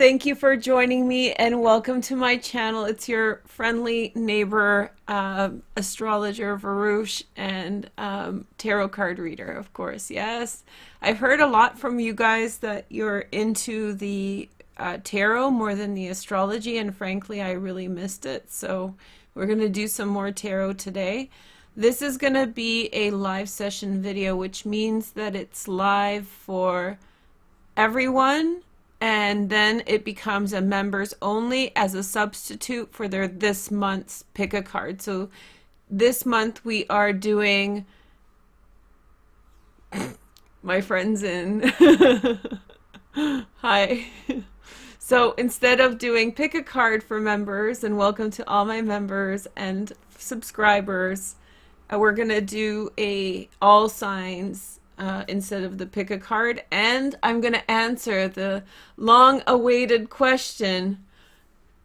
Thank you for joining me and welcome to my channel. It's your friendly neighbor, astrologer Veroosh and tarot card reader, of course. Yes, I've heard a lot from you guys that you're into the tarot more than the astrology, and frankly, I really missed it. So we're going to do some more tarot today. This is going to be a live session video, which means that it's live for everyone, and then it becomes a members only as a substitute for their this month's pick a card. So this month we are doing my friends in hi. So instead of doing pick a card for members, and welcome to all my members and subscribers, we're gonna do a all signs instead of the pick a card, and I'm going to answer the long-awaited question,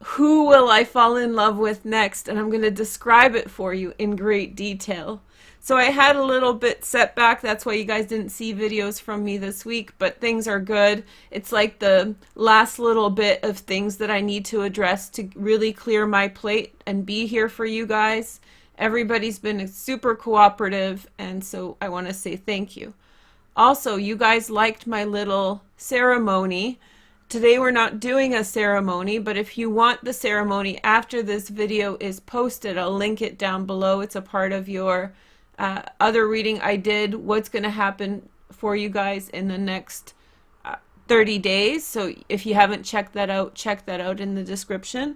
who will I fall in love with next? And I'm going to describe it for you in great detail. So I had a little bit setback, that's why you guys didn't see videos from me this week, but things are good. It's like the last little bit of things that I need to address to really clear my plate and be here for you guys. Everybody's been super cooperative, and so I want to say thank you. Also, you guys liked my little ceremony. Today we're not doing a ceremony, but if you want the ceremony after this video is posted, I'll link it down below. It's a part of your other reading I did, what's going to happen for you guys in the next 30 days. So if you haven't checked that out, check that out in the description.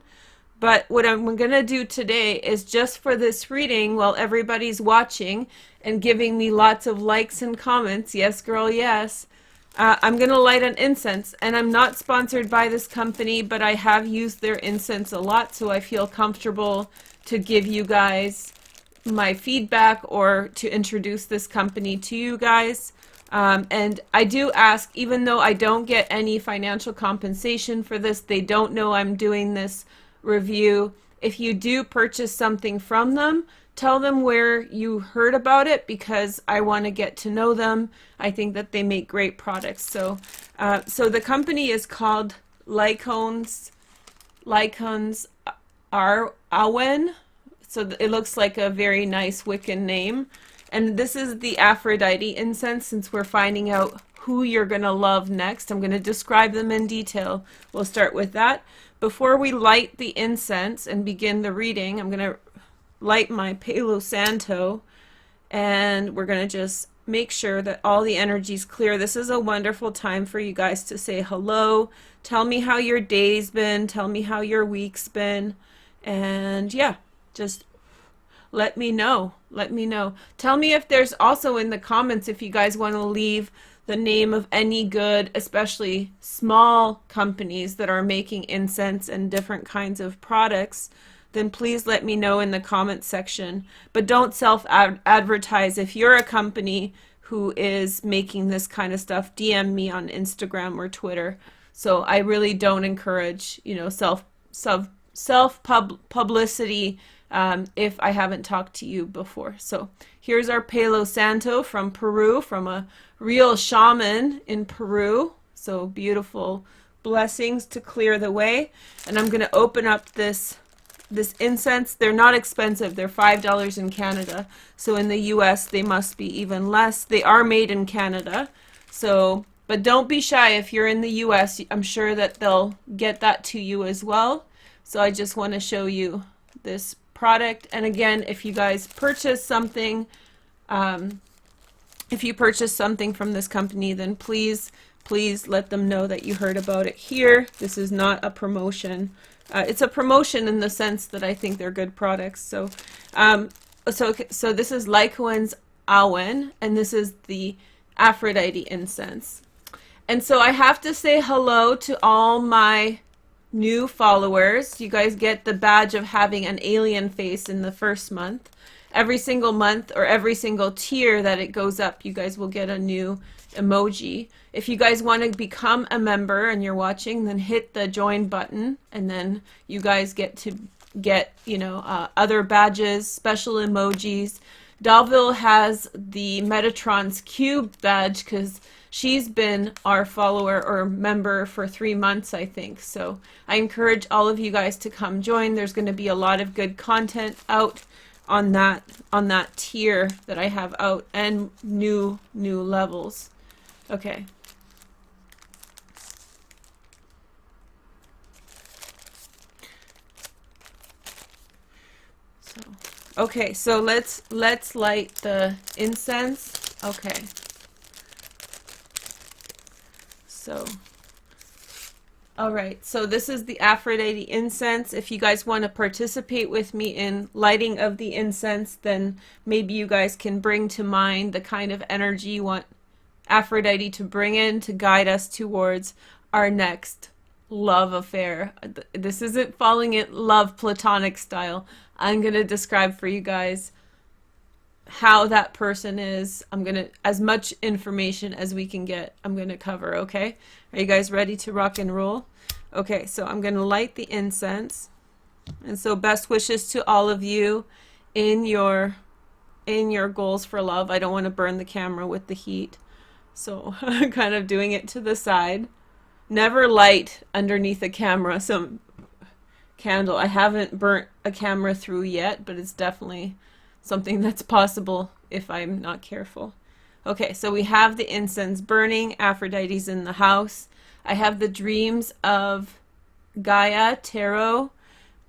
But what I'm going to do today is just for this reading, while everybody's watching and giving me lots of likes and comments, yes girl, yes, I'm going to light an incense. And I'm not sponsored by this company, but I have used their incense a lot, so I feel comfortable to give you guys my feedback or to introduce this company to you guys. And I do ask, even though I don't get any financial compensation for this, they don't know I'm doing this review. If you do purchase something from them, tell them where you heard about it, because I want to get to know them. I think that they make great products. So the company is called Lycons Awen. So it looks like a very nice Wiccan name. And this is the Aphrodite incense, since we're finding out who you're going to love next. I'm going to describe them in detail. We'll start with that. Before we light the incense and begin the reading, I'm going to light my Palo Santo, and we're going to just make sure that all the energy is clear. This is a wonderful time for you guys to say hello. Tell me how your day's been. Tell me how your week's been. And yeah, just let me know. Let me know. Tell me if there's also in the comments if you guys want to leave the name of any good, especially small companies that are making incense and different kinds of products, then please let me know in the comments section. But don't self-advertise. If you're a company who is making this kind of stuff, DM me on Instagram or Twitter. So I really don't encourage, you know, self-publicity if I haven't talked to you before. So here's our Palo Santo from Peru, from a real shaman in Peru. So beautiful blessings to clear the way. And I'm going to open up this incense. They're not expensive. They're $5 in Canada. So in the US they must be even less. They are made in Canada. So, but don't be shy if you're in the US. I'm sure that they'll get that to you as well. So I just want to show you this product. And again, if you guys purchase something, if you purchase something from this company, then please let them know that you heard about it here. This is not a promotion. It's a promotion in the sense that I think they're good products. So so this is Lycons Awen, and this is the Aphrodite incense. And so I have to say hello to all my new followers. You guys get the badge of having an alien face in the first month. Every single month, or every single tier that it goes up, you guys will get a new emoji. If you guys want to become a member and you're watching, then hit the join button, and then you guys get to get, you know, other badges, special emojis. Dalville has the Metatron's Cube badge because She's been our follower or member for 3 months, I think. So I encourage all of you guys to come join. There's going to be a lot of good content out on that tier that I have out, and new levels. Okay. Okay, so let's light the incense. Okay. So, all right, so this is the Aphrodite incense. If you guys want to participate with me in lighting of the incense, then maybe you guys can bring to mind the kind of energy you want Aphrodite to bring in to guide us towards our next love affair. This isn't falling in love platonic style. I'm going to describe for you guys how that person is. I'm going to, as much information as we can get, I'm going to cover, okay? Are you guys ready to rock and roll? Okay, so I'm going to light the incense. And so best wishes to all of you in your goals for love. I don't want to burn the camera with the heat. So I'm kind of doing it to the side. Never light underneath a camera some candle. I haven't burnt a camera through yet, but it's definitely something that's possible if I'm not careful. Okay, so we have the incense burning. Aphrodite's in the house. I have the dreams of Gaia tarot.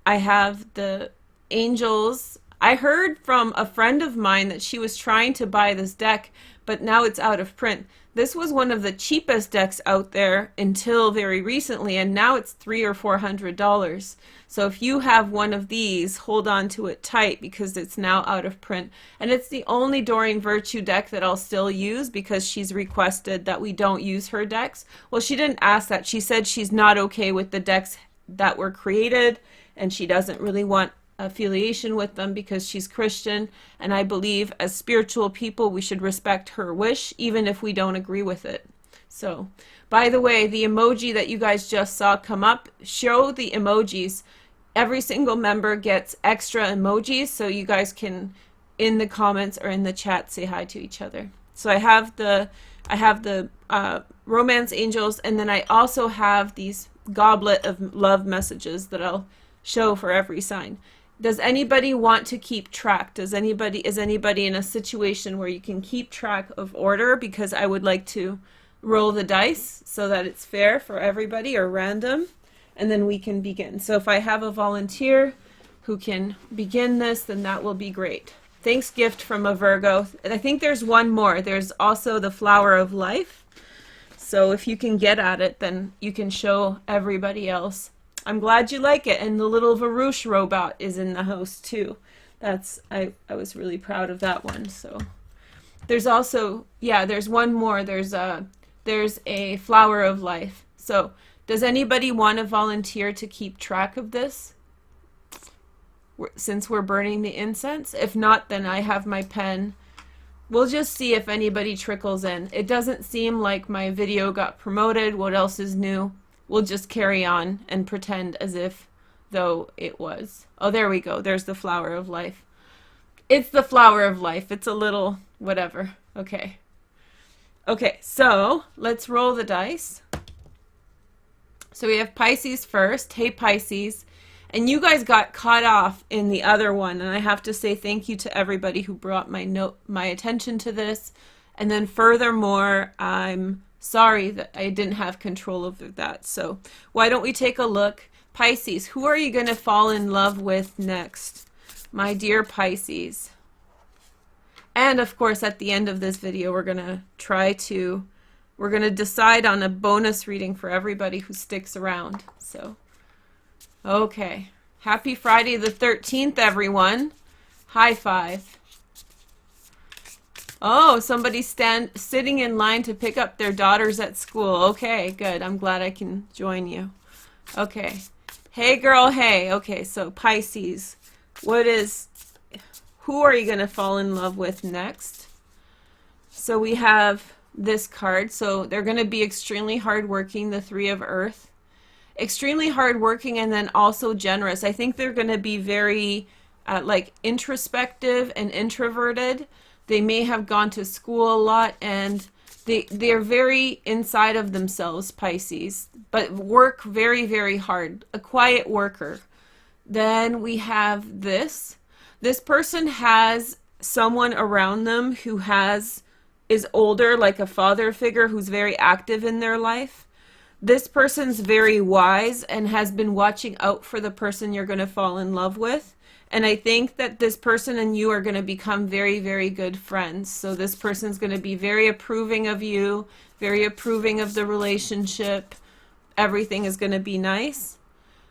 I have the angels. I heard from a friend of mine that she was trying to buy this deck, but now it's out of print. This was one of the cheapest decks out there until very recently, and now it's $300 or $400. So if you have one of these, hold on to it tight because it's now out of print. And it's the only Doreen Virtue deck that I'll still use because she's requested that we don't use her decks. Well, she didn't ask that. She said she's not okay with the decks that were created, and she doesn't really want affiliation with them because she's Christian, and I believe as spiritual people we should respect her wish even if we don't agree with it. So, by the way, the emoji that you guys just saw come up, show the emojis. Every single member gets extra emojis, so you guys can in the comments or in the chat say hi to each other. So I have the romance angels, and then I also have these goblet of love messages that I'll show for every sign. Does anybody want to keep track? Is anybody in a situation where you can keep track of order? Because I would like to roll the dice so that it's fair for everybody, or random, and then we can begin. So if I have a volunteer who can begin this, then that will be great. Thanks, gift from a Virgo. I think there's one more. There's also the flower of life. So if you can get at it, then you can show everybody else. I'm glad you like it. And the little Veroosh robot is in the house too. I was really proud of that one. So there's also, yeah, there's one more. There's a flower of life. So does anybody want to volunteer to keep track of this since we're burning the incense? If not, then I have my pen. We'll just see if anybody trickles in. It doesn't seem like my video got promoted. What else is new? We'll just carry on and pretend as if though it was. Oh, there we go. There's the flower of life. It's the flower of life. It's a little whatever. Okay. Okay, so let's roll the dice. So we have Pisces first. Hey, Pisces. And you guys got caught off in the other one. And I have to say thank you to everybody who brought my attention to this. And then furthermore, I'm sorry that I didn't have control over that. So why don't we take a look? Pisces, who are you going to fall in love with next? My dear Pisces. And of course, at the end of this video, we're going to decide on a bonus reading for everybody who sticks around. So, okay. Happy Friday the 13th, everyone. High five. Oh, somebody's sitting in line to pick up their daughters at school. Okay, good. I'm glad I can join you. Okay. Hey, girl, hey. Okay, so Pisces, who are you going to fall in love with next? So we have this card. So they're going to be extremely hardworking, the Three of Earth. Extremely hardworking and then also generous. I think they're going to be very like introspective and introverted. They may have gone to school a lot, and They're very inside of themselves, Pisces, but work very, very hard. A quiet worker. Then we have this. This person has someone around them who is older, like a father figure who's very active in their life. This person's very wise and has been watching out for the person you're going to fall in love with. And I think that this person and you are going to become very, very good friends. So this person's going to be very approving of you, very approving of the relationship. Everything is going to be nice.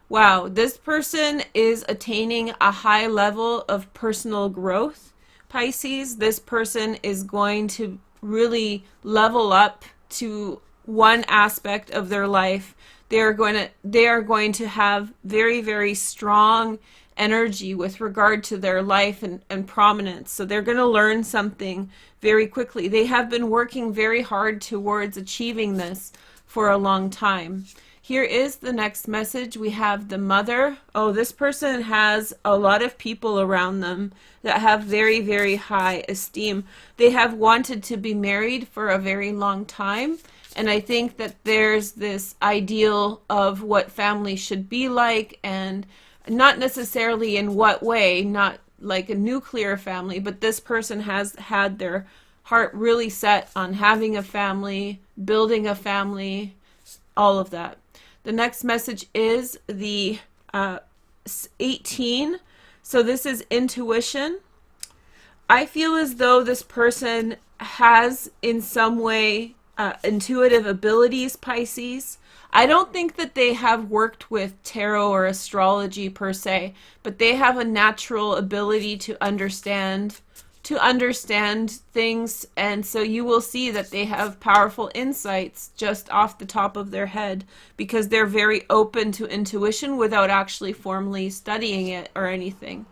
Wow, this person is attaining a high level of personal growth, Pisces. This person is going to really level up to one aspect of their life. They are going to have very, very strong energy with regard to their life and prominence. So they're going to learn something very quickly. They have been working very hard towards achieving this for a long time. Here is the next message. We have the Mother. Oh, this person has a lot of people around them that have very, very high esteem. They have wanted to be married for a very long time. And I think that there's this ideal of what family should be like, and not necessarily in what way, not like a nuclear family, but this person has had their heart really set on having a family, building a family, all of that. The next message is the 18. So this is intuition. I feel as though this person has in some way intuitive abilities, Pisces. I don't think that they have worked with tarot or astrology per se, but they have a natural ability to understand things, and so you will see that they have powerful insights just off the top of their head because they're very open to intuition without actually formally studying it or anything.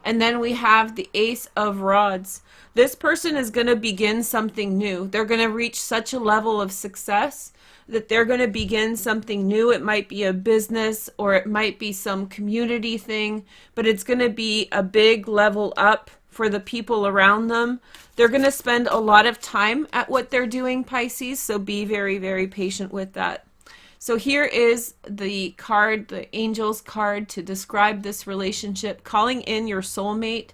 And then we have the Ace of Rods. This person is going to begin something new. They're going to reach such a level of success that they're going to begin something new. It might be a business or it might be some community thing, but it's going to be a big level up for the people around them. They're going to spend a lot of time at what they're doing, Pisces, so be very, very patient with that. So here is the card, the Angel's card, to describe this relationship, calling in your soulmate.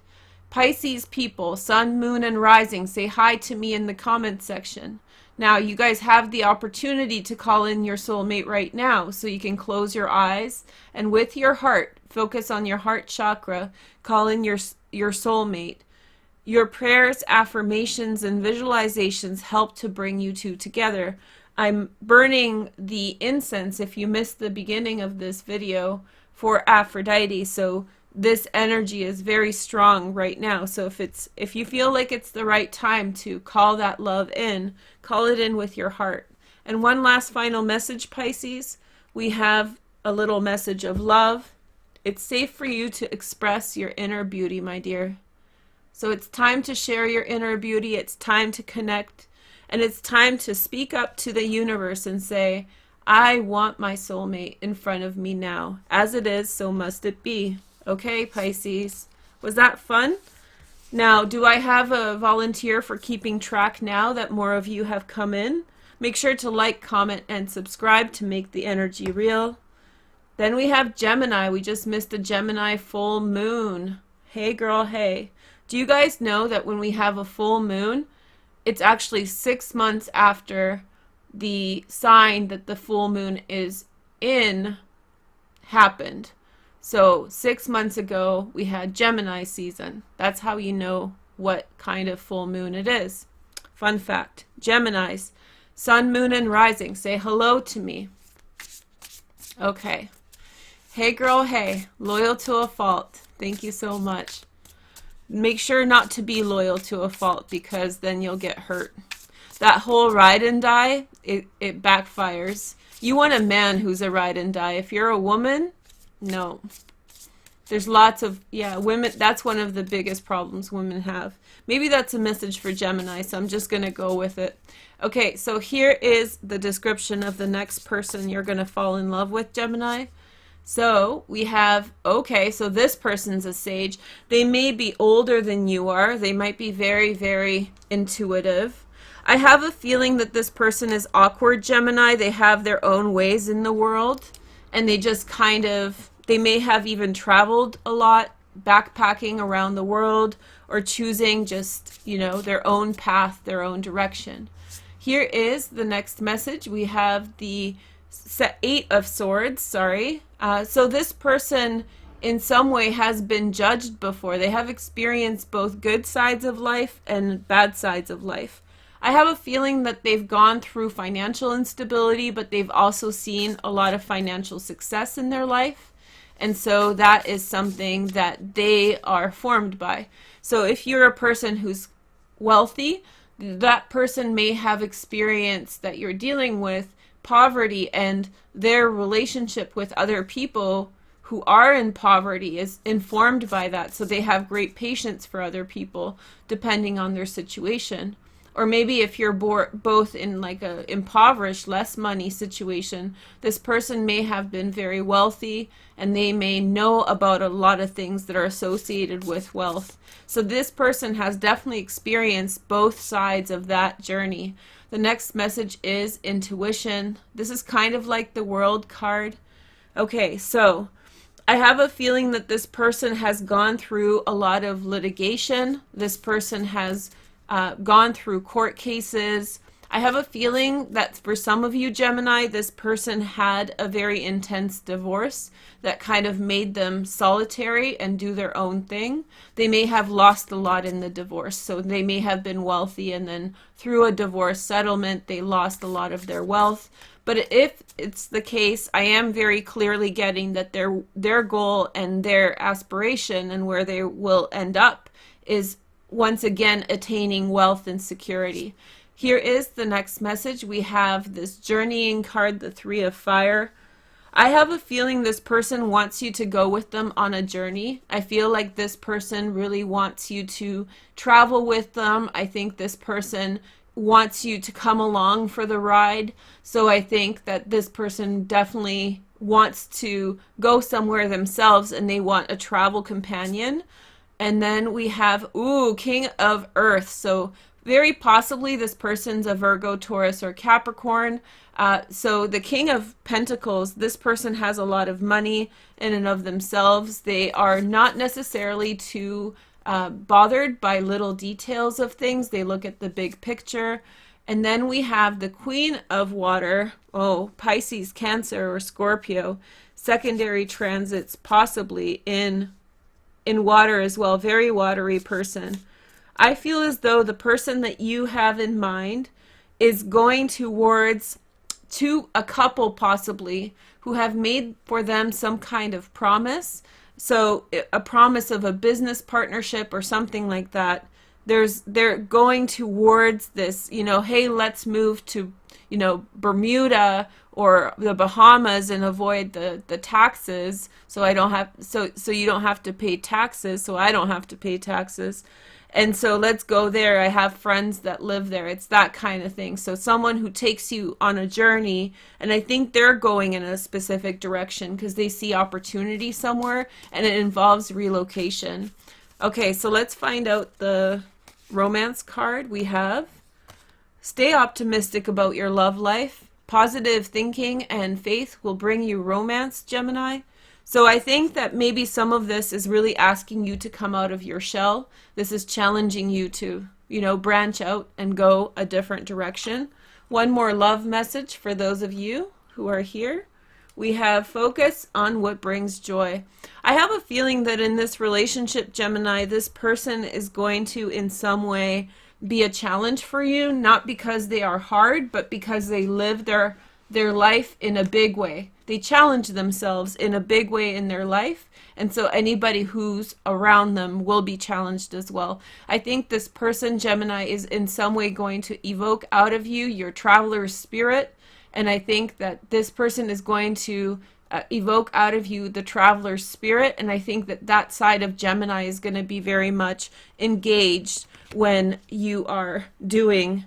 Pisces people, Sun, Moon, and Rising, say hi to me in the comment section. Now, you guys have the opportunity to call in your soulmate right now, so you can close your eyes and with your heart, focus on your heart chakra, call in your soulmate. Your prayers, affirmations, and visualizations help to bring you two together. I'm burning the incense, if you missed the beginning of this video, for Aphrodite, so this energy is very strong right now. So if you feel like it's the right time to call that love in, call it in with your heart. And one last final message, Pisces. We have a little message of love. It's safe for you to express your inner beauty, my dear. So it's time to share your inner beauty. It's time to connect. And it's time to speak up to the universe and say, I want my soulmate in front of me now. As it is, so must it be. Okay, Pisces. Was that fun? Now, do I have a volunteer for keeping track now that more of you have come in? Make sure to like, comment, and subscribe to make the energy real. Then we have Gemini. We just missed a Gemini full moon. Hey girl, hey. Do you guys know that when we have a full moon, it's actually 6 months after the sign that the full moon is in happened? So 6 months ago, we had Gemini season. That's how you know what kind of full moon it is. Fun fact, Geminis, Sun, Moon, and Rising, say hello to me. Okay. Hey girl, hey, loyal to a fault. Thank you so much. Make sure not to be loyal to a fault because then you'll get hurt. That whole ride and die, it backfires. You want a man who's a ride and die. If you're a woman, no. There's lots of, women, that's one of the biggest problems women have. Maybe that's a message for Gemini, so I'm just going to go with it. Okay, so here is the description of the next person you're going to fall in love with, Gemini. So we have, okay, so this person's a sage. They may be older than you are. They might be very, very intuitive. I have a feeling that this person is awkward, Gemini. They have their own ways in the world, and they just kind of, they may have even traveled a lot, backpacking around the world, or choosing just, you know, their own path, their own direction. Here is the next message. We have the Eight of Swords, sorry. So this person in some way has been judged before. They have experienced both good sides of life and bad sides of life. I have a feeling that they've gone through financial instability, but they've also seen a lot of financial success in their life. And so that is something that they are formed by. So if you're a person who's wealthy, that person may have experienced that you're dealing with poverty, and their relationship with other people who are in poverty is informed by that. So they have great patience for other people depending on their situation. Or maybe if you're both in like a impoverished, less money situation, this person may have been very wealthy and they may know about a lot of things that are associated with wealth. So this person has definitely experienced both sides of that journey. The next message is intuition. This is kind of like the World card. Okay, so I have a feeling that this person has gone through a lot of litigation. This person has gone through court cases. I have a feeling that for some of you, Gemini, this person had a very intense divorce that kind of made them solitary and do their own thing. They may have lost a lot in the divorce, so they may have been wealthy and then through a divorce settlement, they lost a lot of their wealth. But if it's the case, I am very clearly getting that their goal and their aspiration and where they will end up is once again attaining wealth and security. Here is the next message. We have this journeying card, the Three of Fire. I have a feeling this person wants you to go with them on a journey. I feel like this person really wants you to travel with them. I think this person wants you to come along for the ride. So I think that this person definitely wants to go somewhere themselves and they want a travel companion. And then we have, King of Earth. So very possibly this person's a Virgo, Taurus, or Capricorn. So the King of Pentacles, this person has a lot of money in and of themselves. They are not necessarily too bothered by little details of things. They look at the big picture. And then we have the Queen of Water, Pisces, Cancer, or Scorpio. Secondary transits possibly in water as well, very watery person. I feel as though the person that you have in mind is going towards a couple possibly who have made for them some kind of promise. So a promise of a business partnership or something like that. They're going towards this, hey, let's move to, Bermuda or the Bahamas and avoid the taxes, so I don't have so you don't have to pay taxes, so I don't have to pay taxes. And so let's go there. I have friends that live there. It's that kind of thing. So someone who takes you on a journey, and I think they're going in a specific direction because they see opportunity somewhere and it involves relocation. Okay, so let's find out the romance card. We have stay optimistic about your love life. Positive thinking and faith will bring you romance, Gemini. So I think that maybe some of this is really asking you to come out of your shell. This is challenging you to, branch out and go a different direction. One more love message for those of you who are here. We have focus on what brings joy. I have a feeling that in this relationship, Gemini, this person is going to in some way be a challenge for you, not because they are hard, but because they live their life in a big way. They challenge themselves in a big way in their life, and so anybody who's around them will be challenged as well. I think this person, Gemini, is in some way going to evoke out of you your traveler's spirit, and I think that this person is going to evoke out of you the traveler's spirit, and I think that side of Gemini is going to be very much engaged when you are doing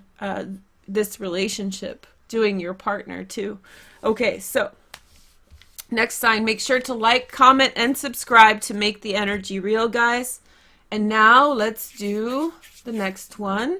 this relationship, doing your partner too. Okay, so next sign, make sure to like, comment, and subscribe to make the energy real, guys. And now let's do the next one.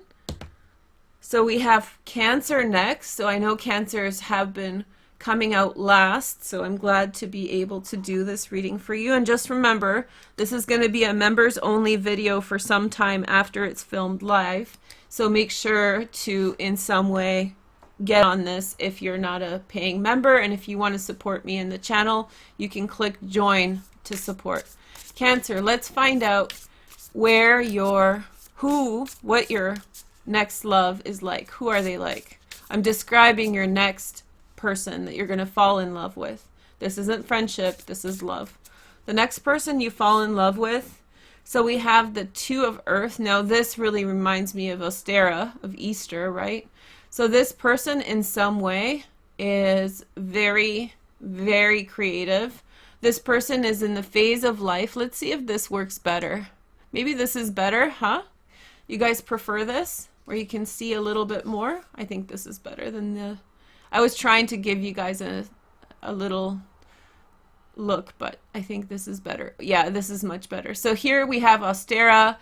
So we have Cancer next. So I know Cancers have been coming out last, so I'm glad to be able to do this reading for you. And just remember, this is going to be a members only video for some time after it's filmed live. So make sure to in some way get on this if you're not a paying member, and if you want to support me in the channel, you can click join to support. Cancer, let's find out where what your next love is like. Who are they like? I'm describing your next person that you're going to fall in love with. This isn't friendship, this is love. The next person you fall in love with, so we have the Two of Earth. Now this really reminds me of Ostera, of Easter, right? So this person in some way is very, very creative. This person is in the phase of life. Let's see if this works better. Maybe this is better, huh? You guys prefer this, where you can see a little bit more? I think this is better than the... I was trying to give you guys a little look, but I think this is better. Yeah, this is much better. So here we have Ostera,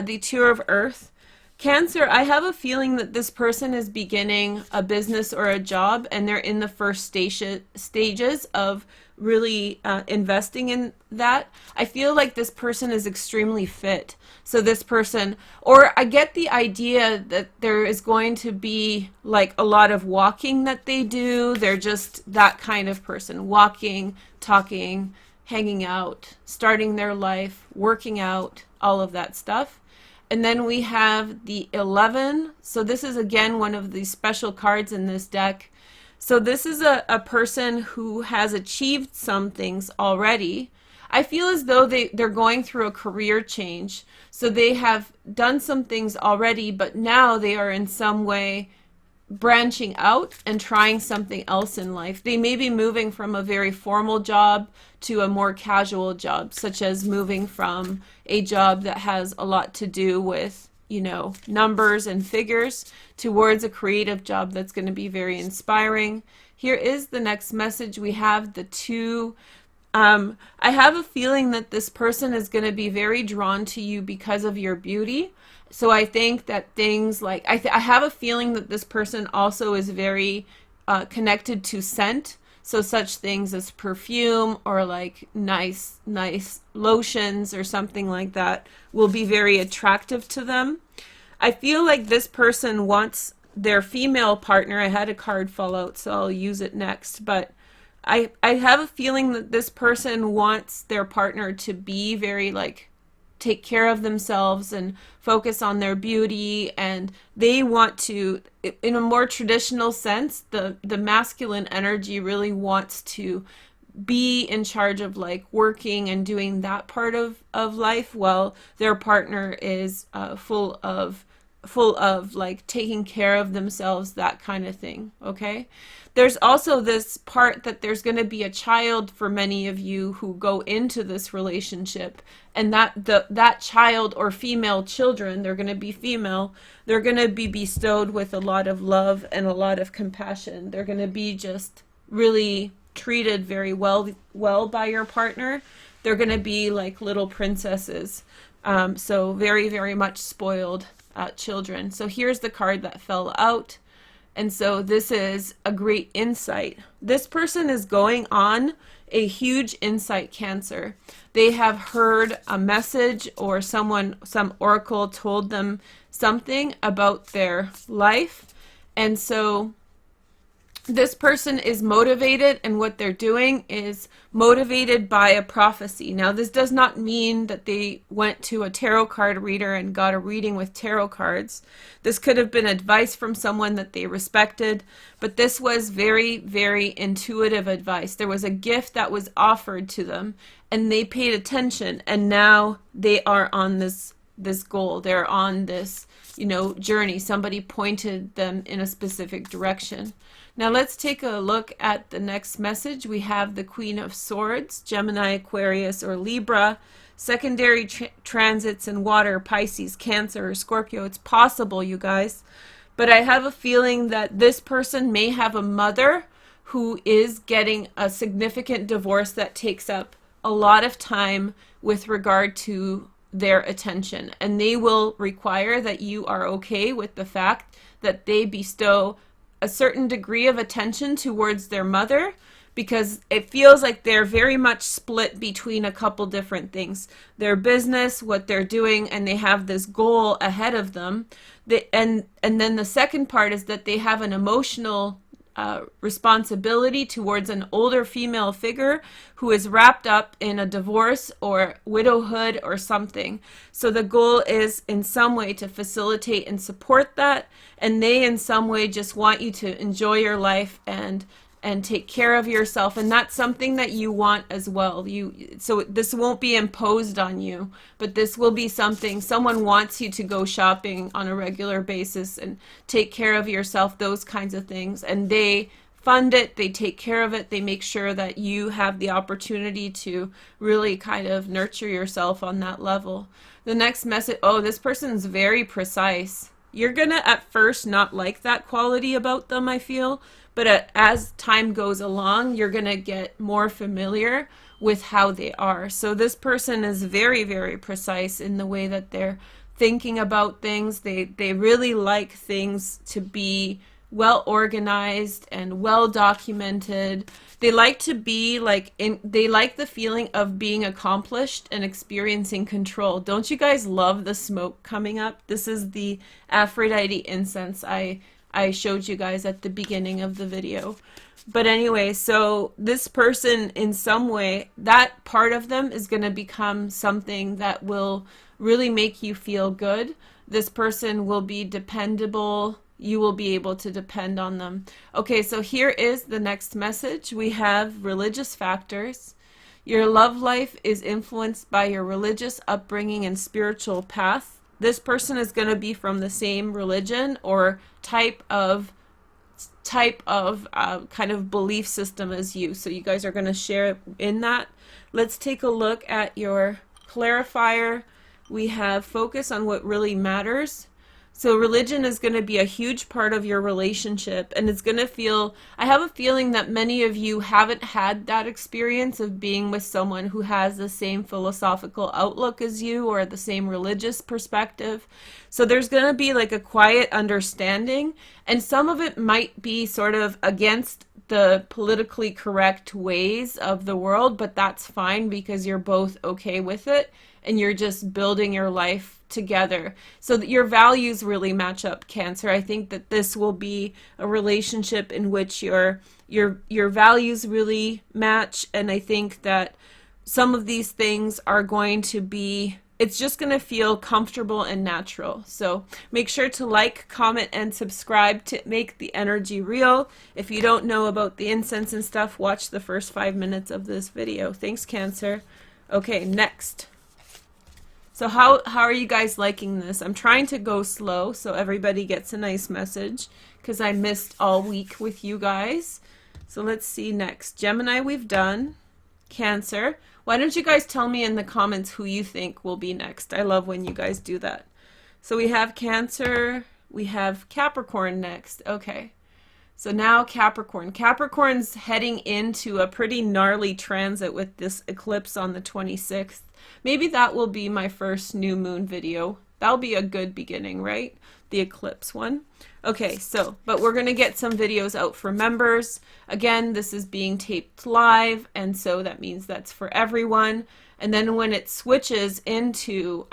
the Two of Earth. Cancer, I have a feeling that this person is beginning a business or a job, and they're in the first stages of really investing in that. I feel like this person is extremely fit. So this person, or I get the idea that there is going to be like a lot of walking that they do. They're just that kind of person, walking, talking, hanging out, starting their life, working out, all of that stuff. And then we have the 11. So this is again one of the special cards in this deck. So this is a person who has achieved some things already. I feel as though they're going through a career change. So they have done some things already, but now they are in some way branching out and trying something else in life. They may be moving from a very formal job to a more casual job, such as moving from a job that has a lot to do with, you know, numbers and figures towards a creative job that's going to be very inspiring. Here is the next message. We have the Two. I have a feeling that this person is going to be very drawn to you because of your beauty. So I think that things like, I have a feeling that this person also is very connected to scent. So such things as perfume or like nice lotions or something like that will be very attractive to them. I feel like this person wants their female partner. I had a card fall out, so I'll use it next. But I have a feeling that this person wants their partner to be very like take care of themselves and focus on their beauty, and they want to, in a more traditional sense, the masculine energy really wants to be in charge of like working and doing that part of life, while their partner is full of like taking care of themselves, that kind of thing. Okay, there's also this part that there's going to be a child for many of you who go into this relationship, and that child or female children, they're going to be female, they're going to be bestowed with a lot of love and a lot of compassion. They're going to be just really treated very well by your partner. They're going to be like little princesses, so very, very much spoiled children. So here's the card that fell out. And so this is a great insight. This person is going on a huge insight, Cancer. They have heard a message, or some oracle told them something about their life. And so this person is motivated, and what they're doing is motivated by a prophecy. Now, this does not mean that they went to a tarot card reader and got a reading with tarot cards. This could have been advice from someone that they respected, but this was very, very intuitive advice. There was a gift that was offered to them, and they paid attention, and now they are on this goal. They're on this, you know, journey. Somebody pointed them in a specific direction. Now let's take a look at the next message. We have the Queen of Swords, Gemini, Aquarius, or Libra, secondary transits in water, Pisces, Cancer, or Scorpio. It's possible, you guys. But I have a feeling that this person may have a mother who is getting a significant divorce that takes up a lot of time with regard to their attention. And they will require that you are okay with the fact that they bestow a certain degree of attention towards their mother, because it feels like they're very much split between a couple different things. Their business, what they're doing, and they have this goal ahead of them. And then the second part is that they have an emotional responsibility towards an older female figure who is wrapped up in a divorce or widowhood or something. So the goal is in some way to facilitate and support that, and they in some way just want you to enjoy your life and take care of yourself, and that's something that you want as well. So this won't be imposed on you, but this will be something someone wants you to go shopping on a regular basis and take care of yourself, those kinds of things, and they fund it, they take care of it, they make sure that you have the opportunity to really kind of nurture yourself on that level. The next message, oh, this person's very precise. You're gonna at first not like that quality about them, I feel, but as time goes along, you're going to get more familiar with how they are. So this person is very, very precise in the way that they're thinking about things. They really like things to be well organized and well documented. They like to be they like the feeling of being accomplished and experiencing control. Don't you guys love the smoke coming up? This is the Aphrodite incense I showed you guys at the beginning of the video. But anyway, so this person in some way, that part of them is going to become something that will really make you feel good. This person will be dependable. You will be able to depend on them. Okay, so here is the next message. We have religious factors. Your love life is influenced by your religious upbringing and spiritual path. This person is going to be from the same religion or type of kind of belief system as you. So you guys are going to share in that. Let's take a look at your clarifier. We have focus on what really matters. So religion is going to be a huge part of your relationship, and it's going to feel, I have a feeling that many of you haven't had that experience of being with someone who has the same philosophical outlook as you or the same religious perspective. So there's going to be like a quiet understanding, and some of it might be sort of against the politically correct ways of the world, but that's fine because you're both okay with it and you're just building your life together so that your values really match up, Cancer. I think that this will be a relationship in which your values really match, and I think that some of these things are going to be, it's just going to feel comfortable and natural. So make sure to like, comment, and subscribe to make the energy real. If you don't know about the incense and stuff, watch the first 5 minutes of this video. Thanks, Cancer. Okay, next. So how are you guys liking this? I'm trying to go slow so everybody gets a nice message because I missed all week with you guys. So let's see next. Gemini we've done. Cancer. Why don't you guys tell me in the comments who you think will be next? I love when you guys do that. So we have Cancer. We have Capricorn next. Okay. So now Capricorn. Capricorn's heading into a pretty gnarly transit with this eclipse on the 26th. Maybe that will be my first new moon video. That'll be a good beginning, right? The eclipse one. Okay, so, but we're going to get some videos out for members. Again, this is being taped live, and so that means that's for everyone. And then when it switches into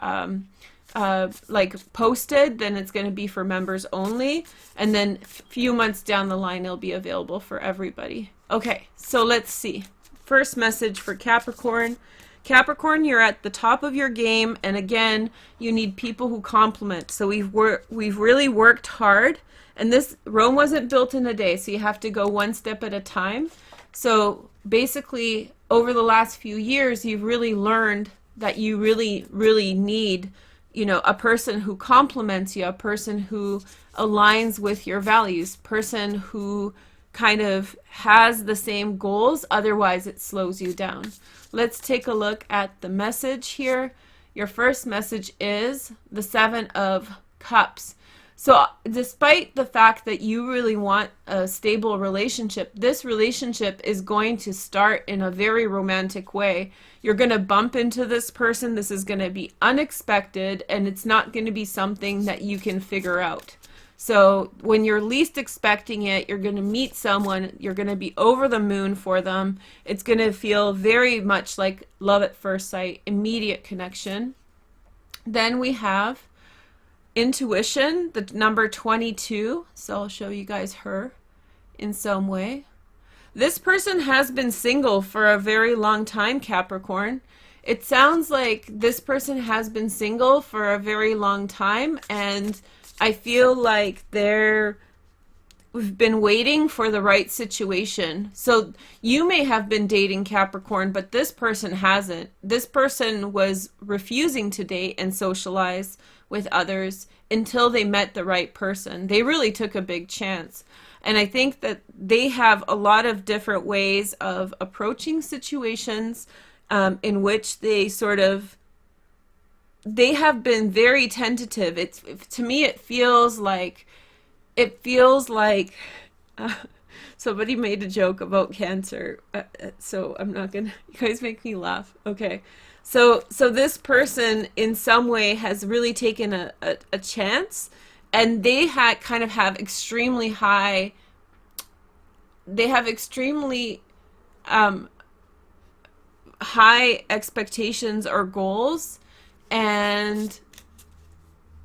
like posted, then it's going to be for members only. And then a few months down the line, it'll be available for everybody. Okay, so let's see. First message for Capricorn. Capricorn, you're at the top of your game, and again, you need people who complement. So we've really worked hard, and this Rome wasn't built in a day, so you have to go one step at a time. So basically, over the last few years, you've really learned that you really, really need, you know, a person who complements you, a person who aligns with your values, person who kind of has the same goals, otherwise it slows you down. Let's take a look at the message here. Your first message is the 7 of Cups. So despite the fact that you really want a stable relationship, this relationship is going to start in a very romantic way. You're going to bump into this person. This is going to be unexpected, and it's not going to be something that you can figure out. So when you're least expecting it, you're going to meet someone, you're going to be over the moon for them. It's going to feel very much like love at first sight, immediate connection. Then we have intuition, the number 22. So I'll show you guys her in some way. This person has been single for a very long time, Capricorn. It sounds like this person has been single for a very long time, and I feel like we've been waiting for the right situation. So you may have been dating Capricorn, but this person hasn't. This person was refusing to date and socialize with others until they met the right person. They really took a big chance. And I think that they have a lot of different ways of approaching situations in which they have been very tentative. To me, it feels like somebody made a joke about Cancer. So I'm not gonna. You guys make me laugh. Okay. So this person in some way has really taken a chance, and they have extremely high. They have extremely high expectations or goals, and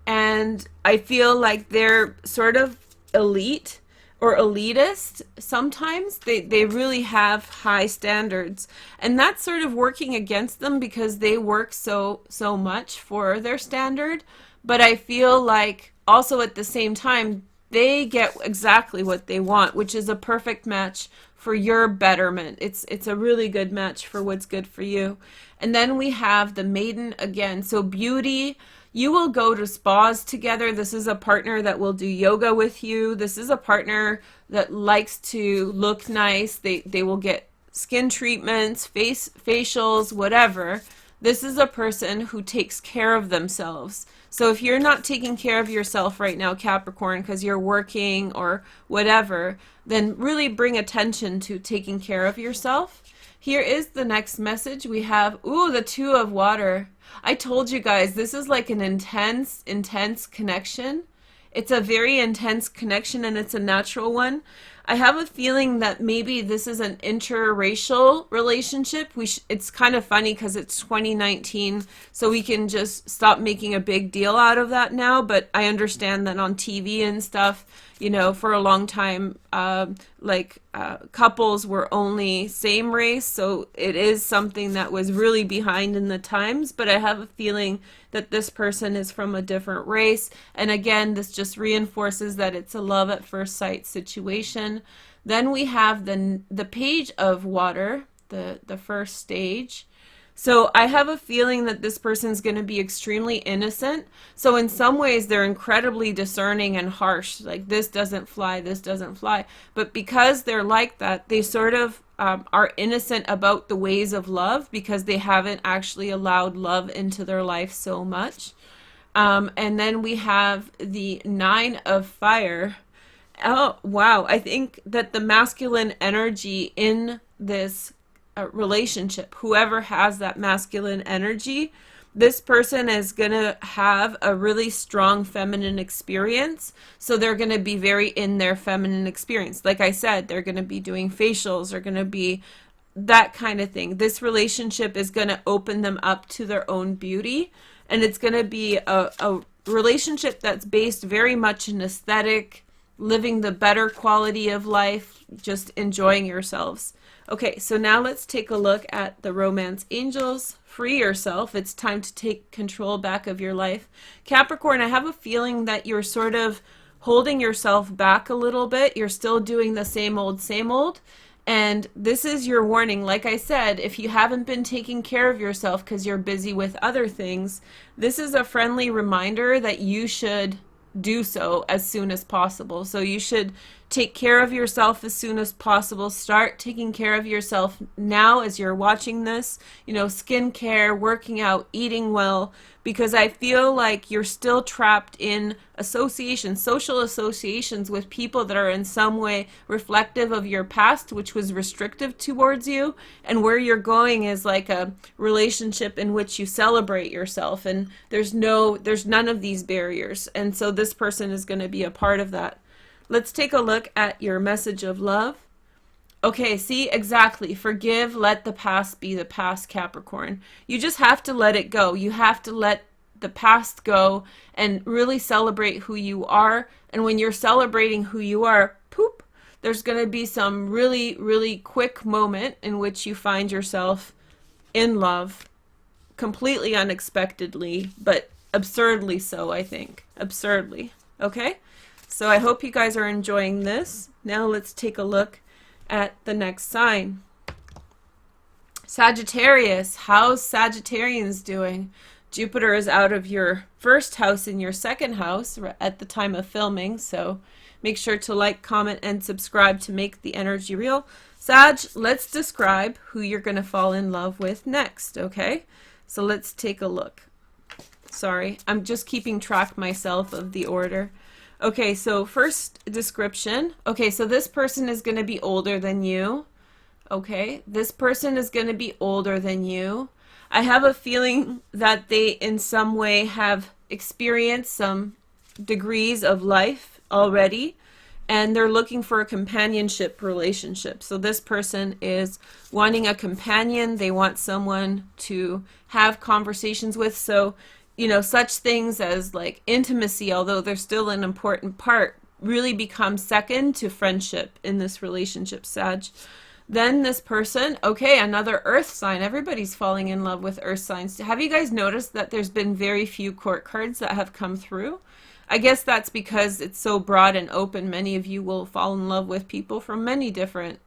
I feel like they're sort of elite or elitist. Sometimes they really have high standards, and that's sort of working against them because they work so much for their standard. But I feel like also at the same time they get exactly what they want, which is a perfect match for your betterment. It's a really good match for what's good for you. And then we have the Maiden again. So beauty, you will go to spas together. This is a partner that will do yoga with you. This is a partner that likes to look nice. They will get skin treatments, facials, whatever. This is a person who takes care of themselves. So if you're not taking care of yourself right now, Capricorn, because you're working or whatever, then really bring attention to taking care of yourself. Here is the next message. We have, the Two of Water. I told you guys, this is like an intense connection. It's a very intense connection, and it's a natural one. I have a feeling that maybe this is an interracial relationship. It's kind of funny because it's 2019, so we can just stop making a big deal out of that now. But I understand that on TV and stuff, for a long time, couples were only same race. So it is something that was really behind in the times. But I have a feeling that this person is from a different race. And again, this just reinforces that it's a love at first sight situation. Then we have the Page of Water, the first stage. So I have a feeling that this person's going to be extremely innocent. So in some ways, they're incredibly discerning and harsh. Like, this doesn't fly, this doesn't fly. But because they're like that, they sort of are innocent about the ways of love because they haven't actually allowed love into their life so much. And then we have the Nine of Fire. Oh, wow. I think that the masculine energy in this relationship, whoever has that masculine energy, this person is going to have a really strong feminine experience. So they're going to be very in their feminine experience. Like I said, they're going to be doing facials, they're going to be that kind of thing. This relationship is going to open them up to their own beauty, and it's going to be a relationship that's based very much in aesthetic, living the better quality of life, just enjoying yourselves. Okay, so now let's take a look at the romance angels. Free yourself. It's time to take control back of your life. Capricorn, I have a feeling that you're sort of holding yourself back a little bit. You're still doing the same old, same old. And this is your warning. Like I said, if you haven't been taking care of yourself because you're busy with other things, this is a friendly reminder that you should do so as soon as possible. So you should Take care of yourself as soon as possible. Start taking care of yourself now as you're watching this. You know, skincare, working out, eating well, because I feel like you're still trapped in associations, social associations with people that are in some way reflective of your past, which was restrictive towards you. And where you're going is like a relationship in which you celebrate yourself, and there's none of these barriers. And so this person is going to be a part of that. Let's take a look at your message of love. Okay, see, exactly. Forgive, let the past be the past, Capricorn. You just have to let it go. You have to let the past go and really celebrate who you are. And when you're celebrating who you are, poop, there's going to be some really, really quick moment in which you find yourself in love, completely unexpectedly, but absurdly so, I think. Absurdly. Okay? So I hope you guys are enjoying this. Now let's take a look at the next sign. Sagittarius. How's Sagittarians doing? Jupiter is out of your first house in your second house at the time of filming. So make sure to like, comment, and subscribe to make the energy real. Sag, let's describe who you're going to fall in love with next, okay? So let's take a look. Sorry, I'm just keeping track myself of the order. Okay, so first description. Okay, so this person is going to be older than you. Okay, this person is going to be older than you. I have a feeling that they in some way have experienced some degrees of life already, and they're looking for a companionship relationship. So this person is wanting a companion. They want someone to have conversations with. So you know, such things as like intimacy, although they're still an important part, really become second to friendship in this relationship, Sag. Then this person, okay, another earth sign. Everybody's falling in love with earth signs. Have you guys noticed that there's been very few court cards that have come through? I guess that's because it's so broad and open. Many of you will fall in love with people from many different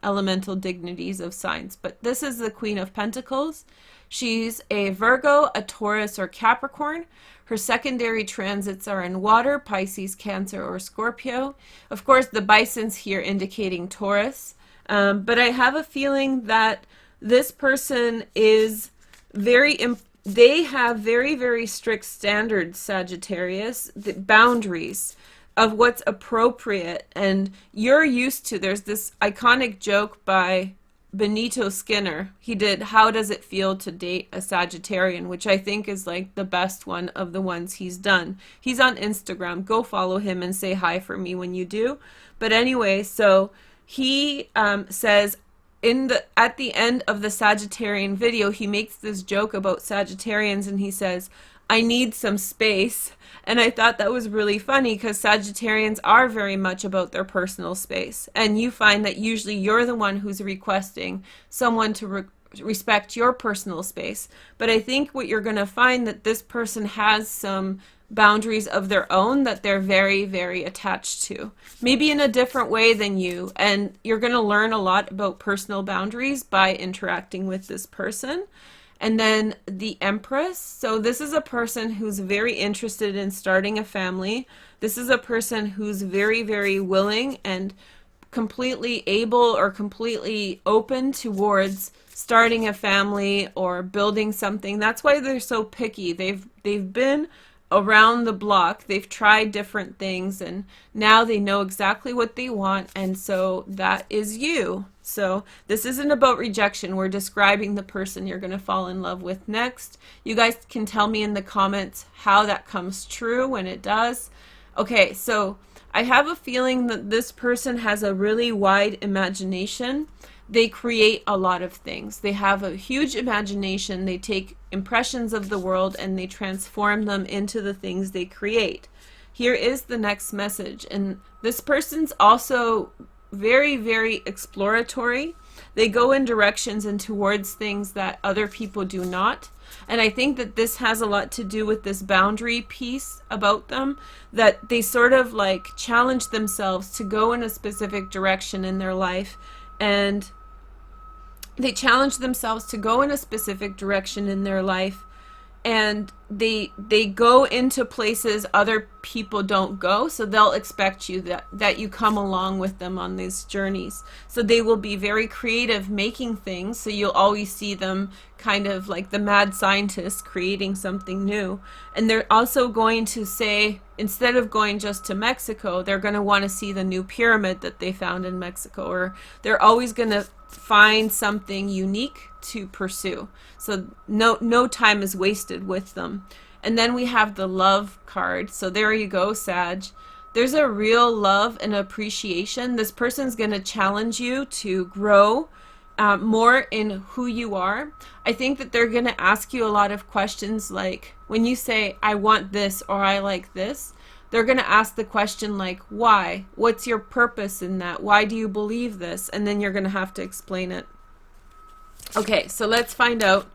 elemental dignities of signs. But this is the Queen of Pentacles. She's a Virgo, a Taurus, or Capricorn. Her secondary transits are in water, Pisces, Cancer, or Scorpio. Of course, the bison's here indicating Taurus. But I have a feeling that this person is they have very, very strict standards, Sagittarius, the boundaries of what's appropriate. And you're used to, there's this iconic joke by Benito Skinner. He did How Does It Feel to Date a Sagittarian, which I think is like the best one of the ones he's done. He's on Instagram. Go follow him and say hi for me when you do. But anyway, so he says at the end of the Sagittarian video, he makes this joke about Sagittarians and he says, I need some space. And I thought that was really funny because Sagittarians are very much about their personal space. And you find that usually you're the one who's requesting someone to respect your personal space. But I think what you're going to find that this person has some boundaries of their own that they're very, very attached to. Maybe in a different way than you. And you're going to learn a lot about personal boundaries by interacting with this person. And then the Empress. So this is a person who's very interested in starting a family. This is a person who's very, very willing and completely able or completely open towards starting a family or building something. That's why they're so picky. They've been around the block. They've tried different things and now they know exactly what they want, and so that is you. So this isn't about rejection. We're describing the person you're going to fall in love with next. You guys can tell me in the comments how that comes true when it does. Okay, so I have a feeling that this person has a really wide imagination. They create a lot of things. They have a huge imagination. They take impressions of the world and they transform them into the things they create. Here is the next message. And this person's also very, very exploratory. They go in directions and towards things that other people do not. And I think that this has a lot to do with this boundary piece about them, that they sort of like challenge themselves to go in a specific direction in their life, and they challenge themselves to go in a specific direction in their life and they go into places other people don't go, so they'll expect you that you come along with them on these journeys. So they will be very creative making things, so you'll always see them kind of like the mad scientist creating something new. And they're also going to say, instead of going just to Mexico, they're going to want to see the new pyramid that they found in Mexico, or they're always going to find something unique to pursue. So no time is wasted with them. And then we have the love card. So there you go, Sag. There's a real love and appreciation. This person's going to challenge you to grow more in who you are. I think that they're going to ask you a lot of questions, like when you say, I want this, or I like this, they're going to ask the question like, why? What's your purpose in that? Why do you believe this? And then you're going to have to explain it. Okay, so let's find out.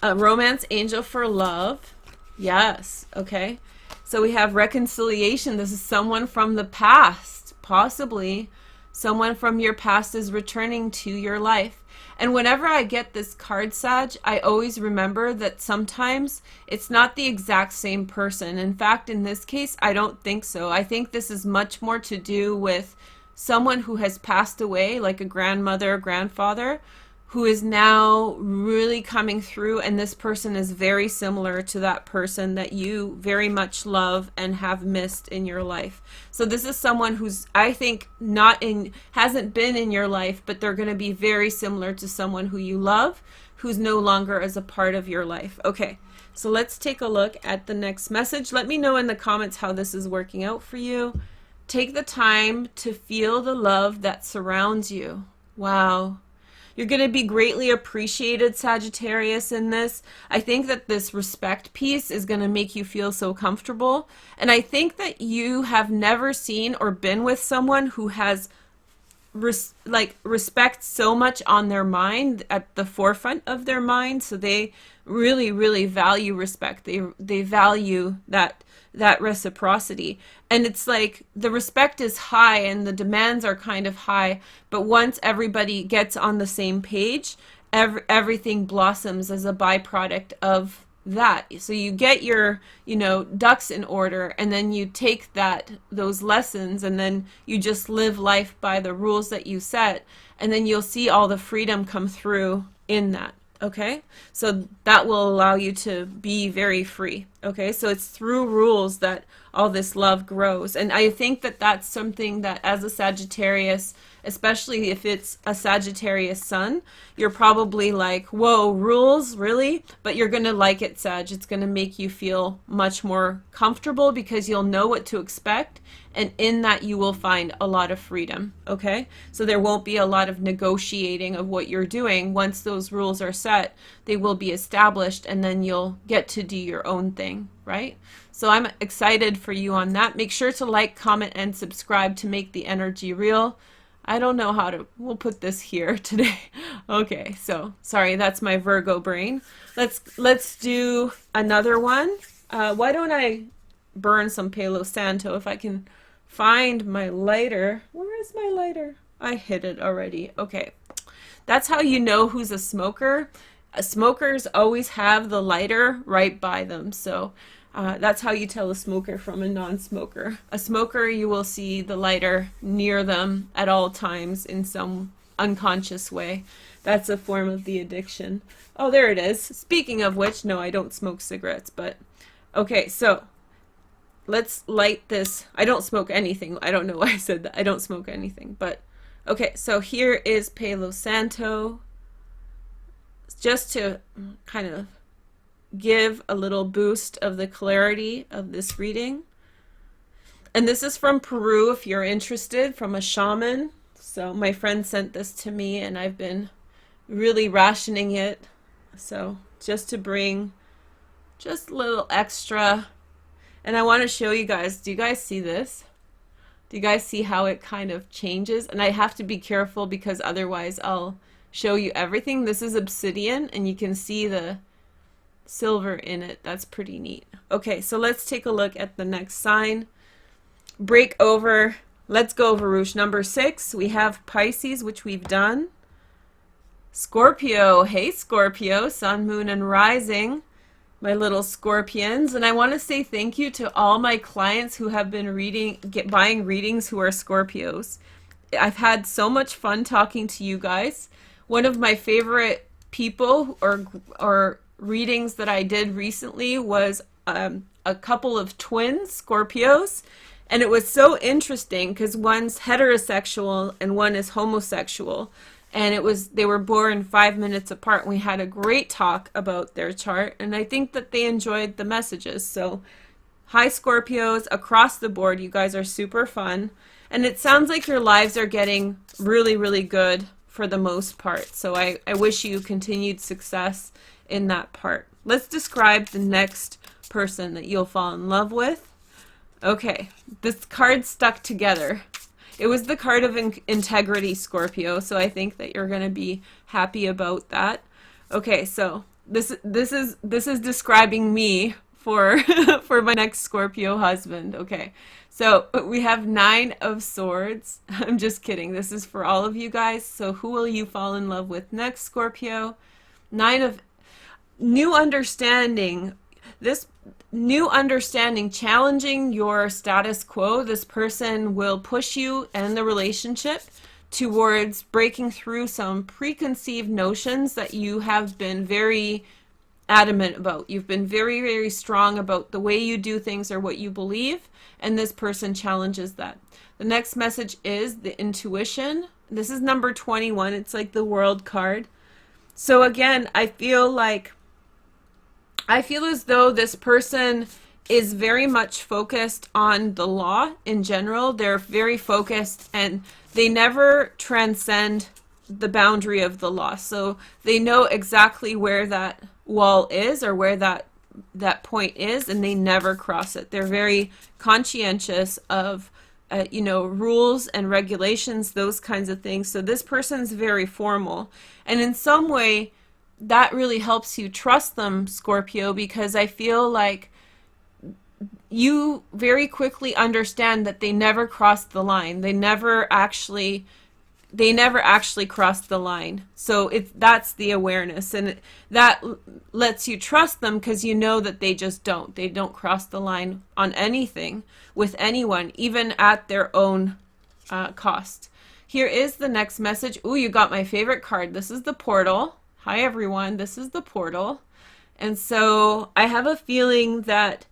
A romance angel for love. Yes, okay. So we have reconciliation. This is someone from the past, possibly. Someone from your past is returning to your life. And whenever I get this card, Sag, I always remember that sometimes it's not the exact same person. In fact, in this case, I don't think so. I think this is much more to do with someone who has passed away, like a grandmother or grandfather, who is now really coming through, and this person is very similar to that person that you very much love and have missed in your life. So this is someone who's, I think, hasn't been in your life, but they're going to be very similar to someone who you love, who's no longer as a part of your life. Okay, so let's take a look at the next message. Let me know in the comments how this is working out for you. Take the time to feel the love that surrounds you. Wow. You're going to be greatly appreciated, Sagittarius, in this. I think that this respect piece is going to make you feel so comfortable. And I think that you have never seen or been with someone who has respect so much on their mind, at the forefront of their mind. So they really, really value respect. They value that reciprocity. And it's like the respect is high and the demands are kind of high, but once everybody gets on the same page, everything blossoms as a byproduct of that. So you get your, ducks in order, and then you take those lessons, and then you just live life by the rules that you set, and then you'll see all the freedom come through in that. Okay, so that will allow you to be very free. Okay, so it's through rules that all this love grows. And I think that that's something that, as a Sagittarius, especially if it's a Sagittarius sun, you're probably like, whoa, rules, really? But you're going to like it, Sag. It's going to make you feel much more comfortable because you'll know what to expect. And in that, you will find a lot of freedom, okay? So there won't be a lot of negotiating of what you're doing. Once those rules are set, they will be established, and then you'll get to do your own thing, right? So I'm excited for you on that. Make sure to like, comment, and subscribe to make the energy real. I don't know how to, we'll put this here today. Okay, so sorry, that's my Virgo brain. Let's do another one. Why don't I burn some Palo Santo if I can find my lighter. Where is my lighter? I hid it already. Okay, that's how you know who's a smoker. Smokers always have the lighter right by them, so that's how you tell a smoker from a non-smoker. A smoker, you will see the lighter near them at all times in some unconscious way. That's a form of the addiction. Oh, there it is. Speaking of which, no, I don't smoke cigarettes, but okay, so let's light this. I don't smoke anything. I don't know why I said that. I don't smoke anything, but okay, so here is Palo Santo, just to kind of give a little boost of the clarity of this reading. And this is from Peru, if you're interested, from a shaman. So my friend sent this to me, and I've been really rationing it. So just to bring just a little extra. And I want to show you guys, do you guys see this? Do you guys see how it kind of changes? And I have to be careful because otherwise I'll show you everything. This is obsidian, and you can see the silver in it. That's pretty neat. Okay, so let's take a look at the next sign. Break over. Let's go, Veroosh. Number 6, we have Pisces, which we've done. Scorpio. Hey, Scorpio. Sun, moon, and rising. my little scorpions. And I want to say thank you to all my clients who have been buying readings who are Scorpios. I've had so much fun talking to you guys. One of my favorite people or readings that I did recently was a couple of twins, Scorpios. And it was so interesting because one's heterosexual and one is homosexual. And they were born 5 minutes apart. And we had a great talk about their chart. And I think that they enjoyed the messages. So hi, Scorpios, across the board. You guys are super fun. And it sounds like your lives are getting really, really good for the most part. So I wish you continued success in that part. Let's describe the next person that you'll fall in love with. Okay, this card stuck together. It was the card of integrity, Scorpio, so I think that you're going to be happy about that. Okay, so this is describing me for for my next Scorpio husband. Okay, so we have 9 of Swords. I'm just kidding. This is for all of you guys. So who will you fall in love with next, Scorpio? 9 of new understanding. This new understanding, challenging your status quo. This person will push you and the relationship towards breaking through some preconceived notions that you have been very adamant about. You've been very, very strong about the way you do things or what you believe, and this person challenges that. The next message is the intuition. This is number 21. It's like the World card. So again, I feel as though this person is very much focused on the law in general. They're very focused and they never transcend the boundary of the law. So they know exactly where that wall is or where that point is, and they never cross it. They're very conscientious of rules and regulations, those kinds of things. So this person's very formal. And in some way, that really helps you trust them, Scorpio, because I feel like you very quickly understand that they never crossed the line. They never actually crossed the line. So that's the awareness, and that lets you trust them because you know that they just don't. They don't cross the line on anything with anyone, even at their own cost. Here is the next message. Ooh, you got my favorite card. This is the Portal. Hi everyone, this is the Portal. And so I have a feeling that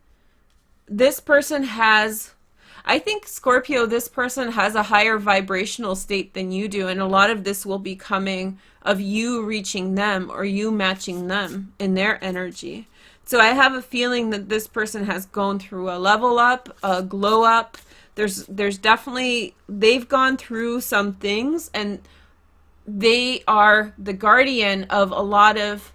this person I think, Scorpio, this person has a higher vibrational state than you do, and a lot of this will be coming of you reaching them or you matching them in their energy. So I have a feeling that this person has gone through a level up, a glow up. There's definitely, they've gone through some things, and they are the guardian of a lot of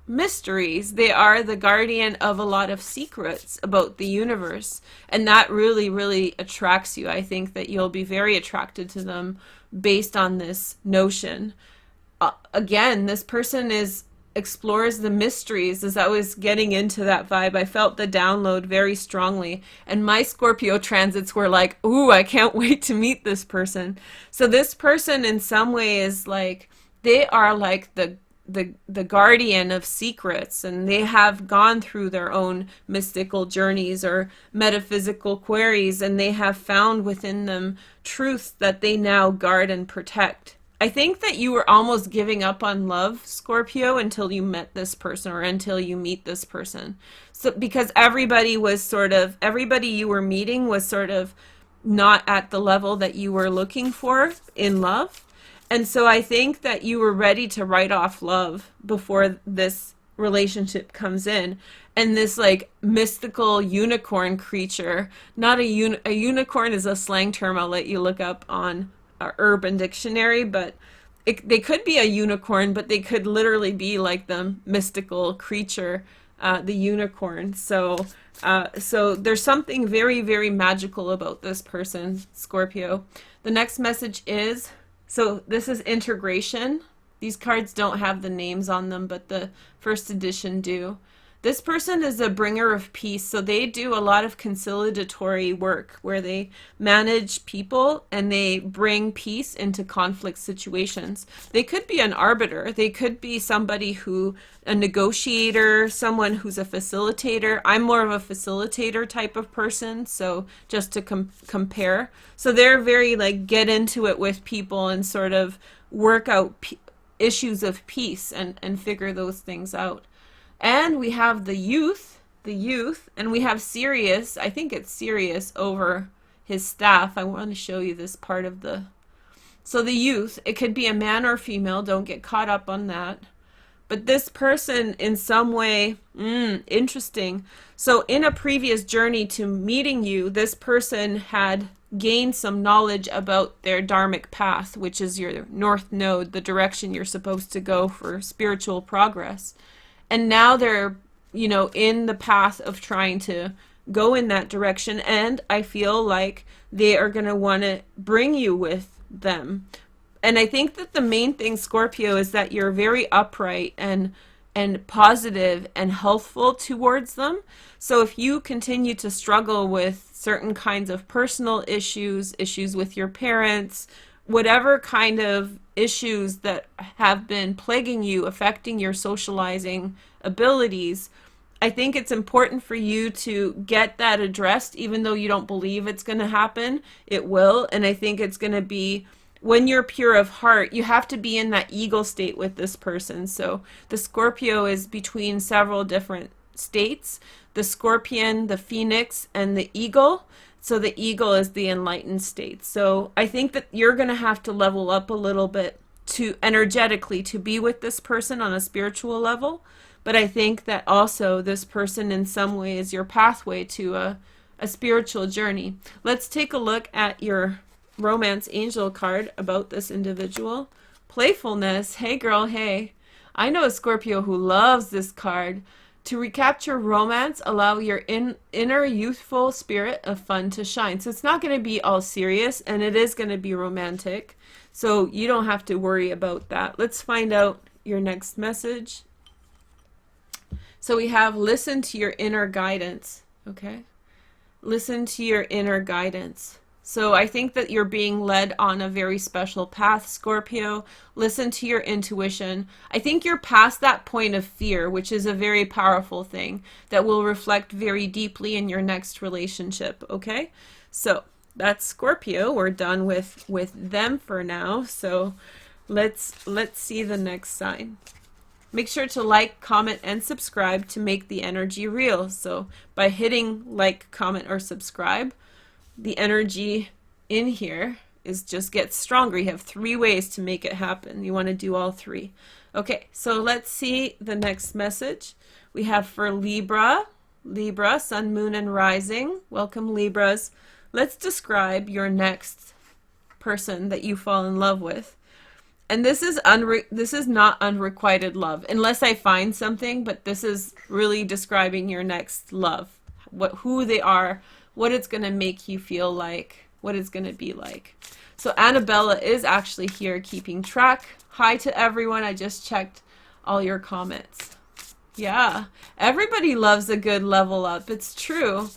mysteries. They are the guardian of a lot of secrets about the universe. And that really, really attracts you. I think that you'll be very attracted to them based on this notion. Again, this person explores the mysteries. As I was getting into that vibe, I felt the download very strongly, and my Scorpio transits were like, ooh, I can't wait to meet this person. So this person in some way is like, they are like the guardian of secrets, and they have gone through their own mystical journeys or metaphysical queries, and they have found within them truths that they now guard and protect. I think that you were almost giving up on love, Scorpio, until you met this person or until you meet this person. So because everybody you were meeting was sort of not at the level that you were looking for in love. And so I think that you were ready to write off love before this relationship comes in. And this like mystical unicorn creature, not a unicorn is a slang term I'll let you look up on Urban Dictionary, but they could be a unicorn, but they could literally be like the mystical creature, the unicorn. So there's something very, very magical about this person, Scorpio. The next message is, so this is integration. These cards don't have the names on them, but the first edition do. This person is a bringer of peace, so they do a lot of conciliatory work where they manage people and they bring peace into conflict situations. They could be an arbiter. They could be somebody who, a negotiator, someone who's a facilitator. I'm more of a facilitator type of person, so just to compare. So they're very like get into it with people and sort of work out issues of peace and figure those things out. And we have the youth, and we have Sirius. I think it's Sirius over his staff. I want to show you this part of the... So the youth, it could be a man or female. Don't get caught up on that. But this person in some way, interesting. So in a previous journey to meeting you, this person had gained some knowledge about their dharmic path, which is your north node, the direction you're supposed to go for spiritual progress. And now they're, you know, in the path of trying to go in that direction. And I feel like they are going to want to bring you with them. And I think that the main thing, Scorpio, is that you're very upright and positive and healthful towards them. So if you continue to struggle with certain kinds of personal issues with your parents, whatever kind of issues that have been plaguing you, affecting your socializing abilities, I think it's important for you to get that addressed, even though you don't believe it's going to happen. It will. And I think it's going to be, when you're pure of heart, you have to be in that eagle state with this person. So the Scorpio is between several different states: the Scorpion, the Phoenix, and the eagle. So the eagle is the enlightened state. So I think that you're going to have to level up a little bit to energetically to be with this person on a spiritual level. But I think that also this person in some way is your pathway to a spiritual journey. Let's take a look at your romance angel card about this individual. Playfulness. Hey girl, hey. I know a Scorpio who loves this card. To recapture romance, allow your inner youthful spirit of fun to shine. So it's not going to be all serious, and it is going to be romantic. So you don't have to worry about that. Let's find out your next message. So we have listen to your inner guidance. Okay? Listen to your inner guidance. So I think that you're being led on a very special path, Scorpio. Listen to your intuition. I think you're past that point of fear, which is a very powerful thing that will reflect very deeply in your next relationship, okay? So that's Scorpio. We're done with them for now. So let's see the next sign. Make sure to like, comment, and subscribe to make the energy real. So by hitting like, comment, or subscribe, the energy in here is just gets stronger. You have 3 ways to make it happen. You want to do all 3. Okay, so let's see the next message. We have for Libra, Sun, Moon, and Rising. Welcome, Libras. Let's describe your next person that you fall in love with. And this is not unrequited love, unless I find something, but this is really describing your next love. Who they are, what it's going to make you feel like, what it's going to be like. So Annabella is actually here keeping track. Hi to everyone. I just checked all your comments. Yeah, everybody loves a good level up. It's true.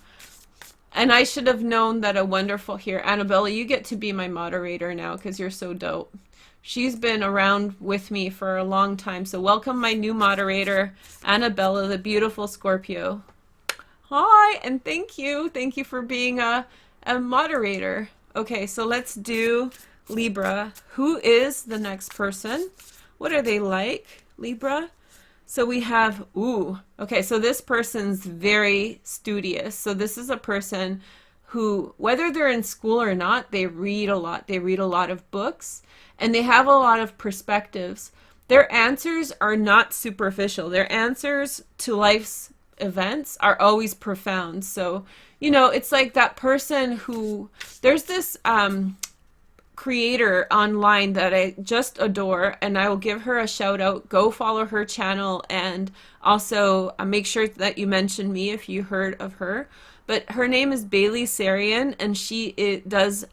And I should have known that a wonderful here. Annabella, you get to be my moderator now because you're so dope. She's been around with me for a long time. So welcome my new moderator, Annabella, the beautiful Scorpio. Hi, and thank you. Thank you for being a moderator. Okay, so let's do Libra. Who is the next person? What are they like, Libra? So we have, okay, so this person's very studious. So this is a person who, whether they're in school or not, they read a lot. They read a lot of books, and they have a lot of perspectives. Their answers are not superficial. Their answers to life's events are always profound. So, you know, it's like that person who, there's this creator online that I just adore, and I will give her a shout out. Go follow her channel, and also make sure that you mention me if you heard of her. But her name is Bailey Sarian, and she does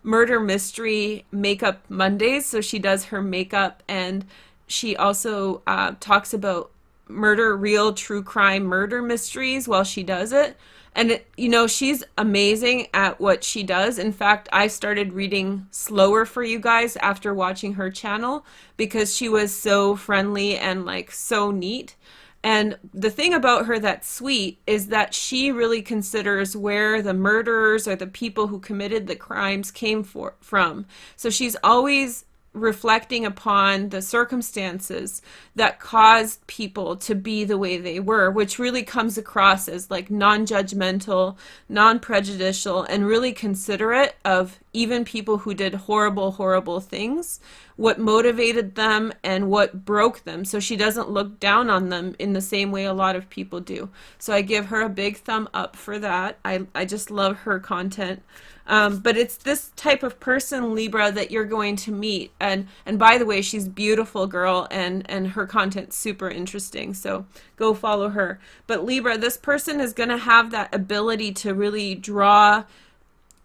murder mystery makeup Mondays. So she does her makeup, and she also talks about murder, real true crime murder mysteries while she does it. And she's amazing at what she does. In fact, I started reading slower for you guys after watching her channel because she was so friendly and like so neat. And the thing about her that's sweet is that she really considers where the murderers or the people who committed the crimes came from. So she's always reflecting upon the circumstances that caused people to be the way they were, which really comes across as like non-judgmental, non-prejudicial, and really considerate of even people who did horrible, horrible things, what motivated them and what broke them. So she doesn't look down on them in the same way a lot of people do. So I give her a big thumb up for that. I just love her content. But it's this type of person, Libra, that you're going to meet. And by the way, she's a beautiful girl, and her content's super interesting. So go follow her. But Libra, this person is going to have that ability to really draw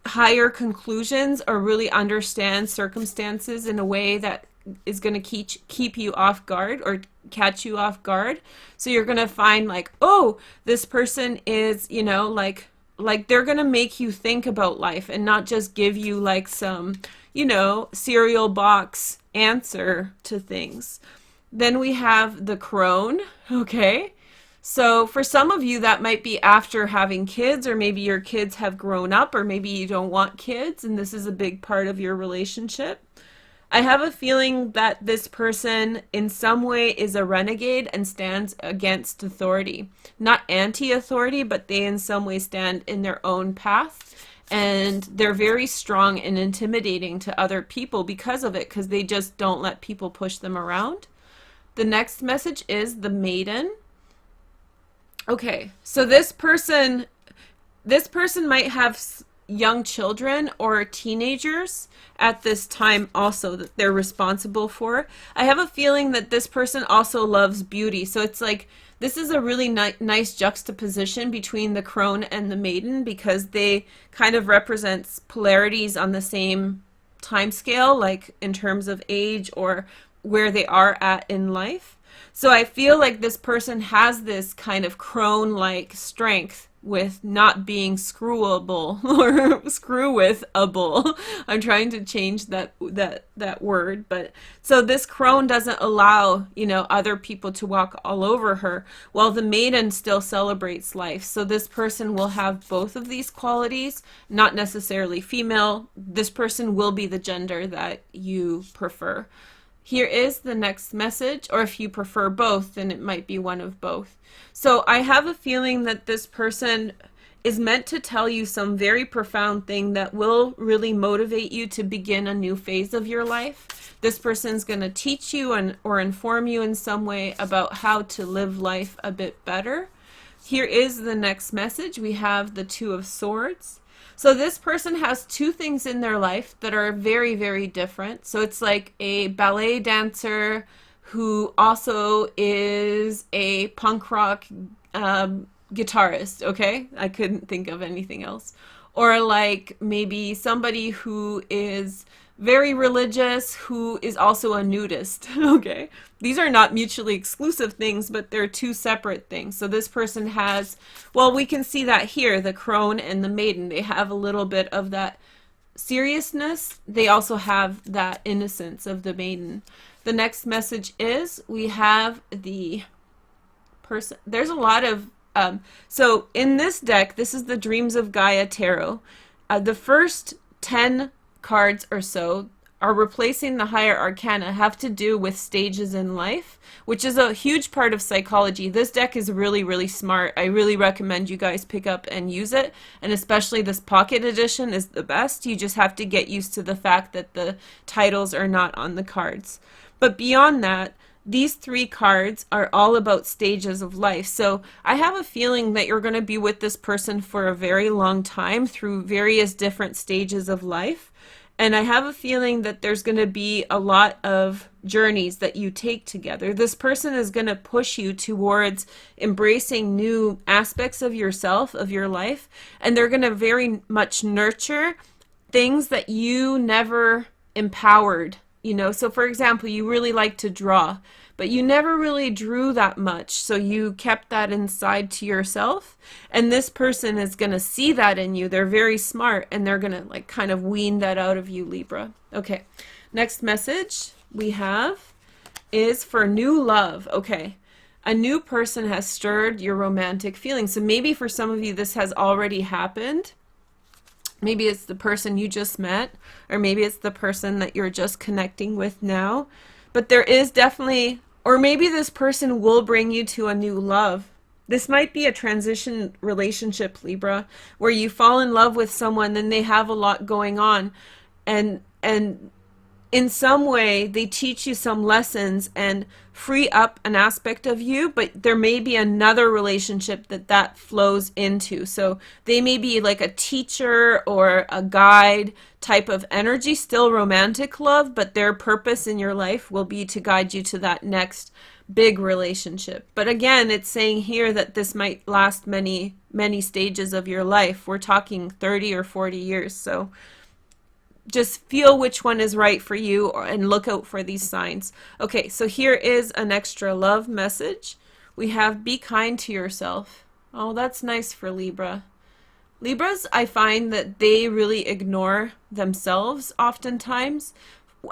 higher conclusions or really understand circumstances in a way that is going to keep you off guard or catch you off guard. So you're going to find like, oh, this person is, like they're going to make you think about life and not just give you like some, cereal box answer to things. Then we have the crone. Okay. So for some of you, that might be after having kids, or maybe your kids have grown up, or maybe you don't want kids and this is a big part of your relationship. I have a feeling that this person in some way is a renegade and stands against authority. Not anti-authority, but they in some way stand in their own path. And they're very strong and intimidating to other people because of it, because they just don't let people push them around. The next message is the maiden. Okay, so this person might have young children or teenagers at this time also that they're responsible for. I have a feeling that this person also loves beauty. So it's like this is a really nice juxtaposition between the crone and the maiden, because they kind of represents polarities on the same time scale, like in terms of age or where they are at in life. So I feel like this person has this kind of crone-like strength with not being screwable or screw-with-able. I'm trying to change that word, but so this crone doesn't allow, other people to walk all over her, while the maiden still celebrates life. So this person will have both of these qualities, not necessarily female. This person will be the gender that you prefer. Here is the next message, or if you prefer both, then it might be one of both. So I have a feeling that this person is meant to tell you some very profound thing that will really motivate you to begin a new phase of your life. This person's going to teach you or inform you in some way about how to live life a bit better. Here is the next message. We have the Two of Swords. So this person has two things in their life that are very, very different. So it's like a ballet dancer who also is a punk rock guitarist, okay? I couldn't think of anything else. Or like maybe somebody who is very religious who is also a nudist, okay? These are not mutually exclusive things, but they're two separate things. So this person has, well, we can see that here, the crone and the maiden, they have a little bit of that seriousness. They also have that innocence of the maiden. The next message is we have the person. There's a lot of, so in this deck, this is the Dreams of Gaia Tarot. The first 10 cards or so are replacing the higher arcana, have to do with stages in life, which is a huge part of psychology. This deck is really, really smart. I really recommend you guys pick up and use it, and especially this pocket edition is the best. You just have to get used to the fact that the titles are not on the cards. But beyond that, these 3 cards are all about stages of life. So I have a feeling that you're going to be with this person for a very long time through various different stages of life. And I have a feeling that there's going to be a lot of journeys that you take together. This person is going to push you towards embracing new aspects of yourself, of your life, and they're going to very much nurture things that you never empowered You know, so for example, you really like to draw, but you never really drew that much. So you kept that inside to yourself. And this person is going to see that in you. They're very smart and they're going to like kind of wean that out of you, Libra. Okay. Next message we have is for new love. Okay. A new person has stirred your romantic feelings. So maybe for some of you, this has already happened. Maybe it's the person you just met, or maybe it's the person that you're just connecting with now. But there is definitely, or maybe this person will bring you to a new love. This might be a transition relationship, Libra, where you fall in love with someone, then they have a lot going on, and in some way they teach you some lessons and free up an aspect of you, but there may be another relationship that flows into. So they may be like a teacher or a guide type of energy, still romantic love, but their purpose in your life will be to guide you to that next big relationship. But again, it's saying here that this might last many stages of your life. We're talking 30 or 40 years. So just feel which one is right for you and look out for these signs. Okay, so here is an extra love message. We have be kind to yourself. Oh, that's nice for Libra. Libras, I find that they really ignore themselves oftentimes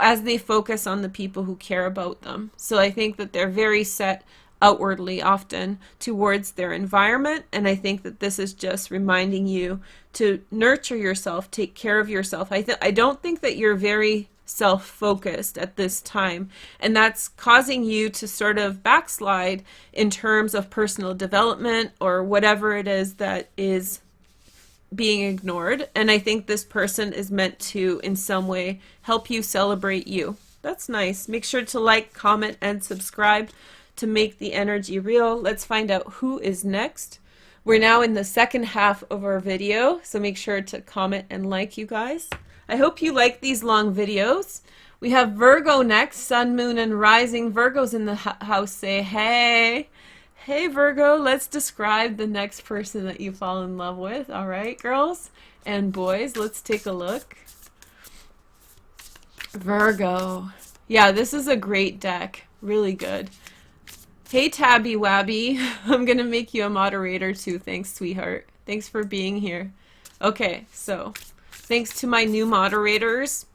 as they focus on the people who care about them. So I think that they're very set outwardly often towards their environment, and I think that this is just reminding you to nurture yourself, take care of yourself. I don't think that you're very self-focused at this time, and that's causing you to sort of backslide in terms of personal development or whatever it is that is being ignored. And I think this person is meant to in some way help you celebrate you. That's nice. Make sure to like, comment, and subscribe to make the energy real. Let's find out who is next. We're now in the second half of our video, so make sure to comment and like, you guys. I hope you like these long videos. We have Virgo next, Sun, Moon, and Rising. Virgo's in the house. Say hey. Hey Virgo, let's describe the next person that you fall in love with. All right, girls and boys, let's take a look. Virgo. Yeah, this is a great deck. Really good. Hey Tabby Wabby, I'm going to make you a moderator too. Thanks, sweetheart. Thanks for being here. Okay, so thanks to my new moderators,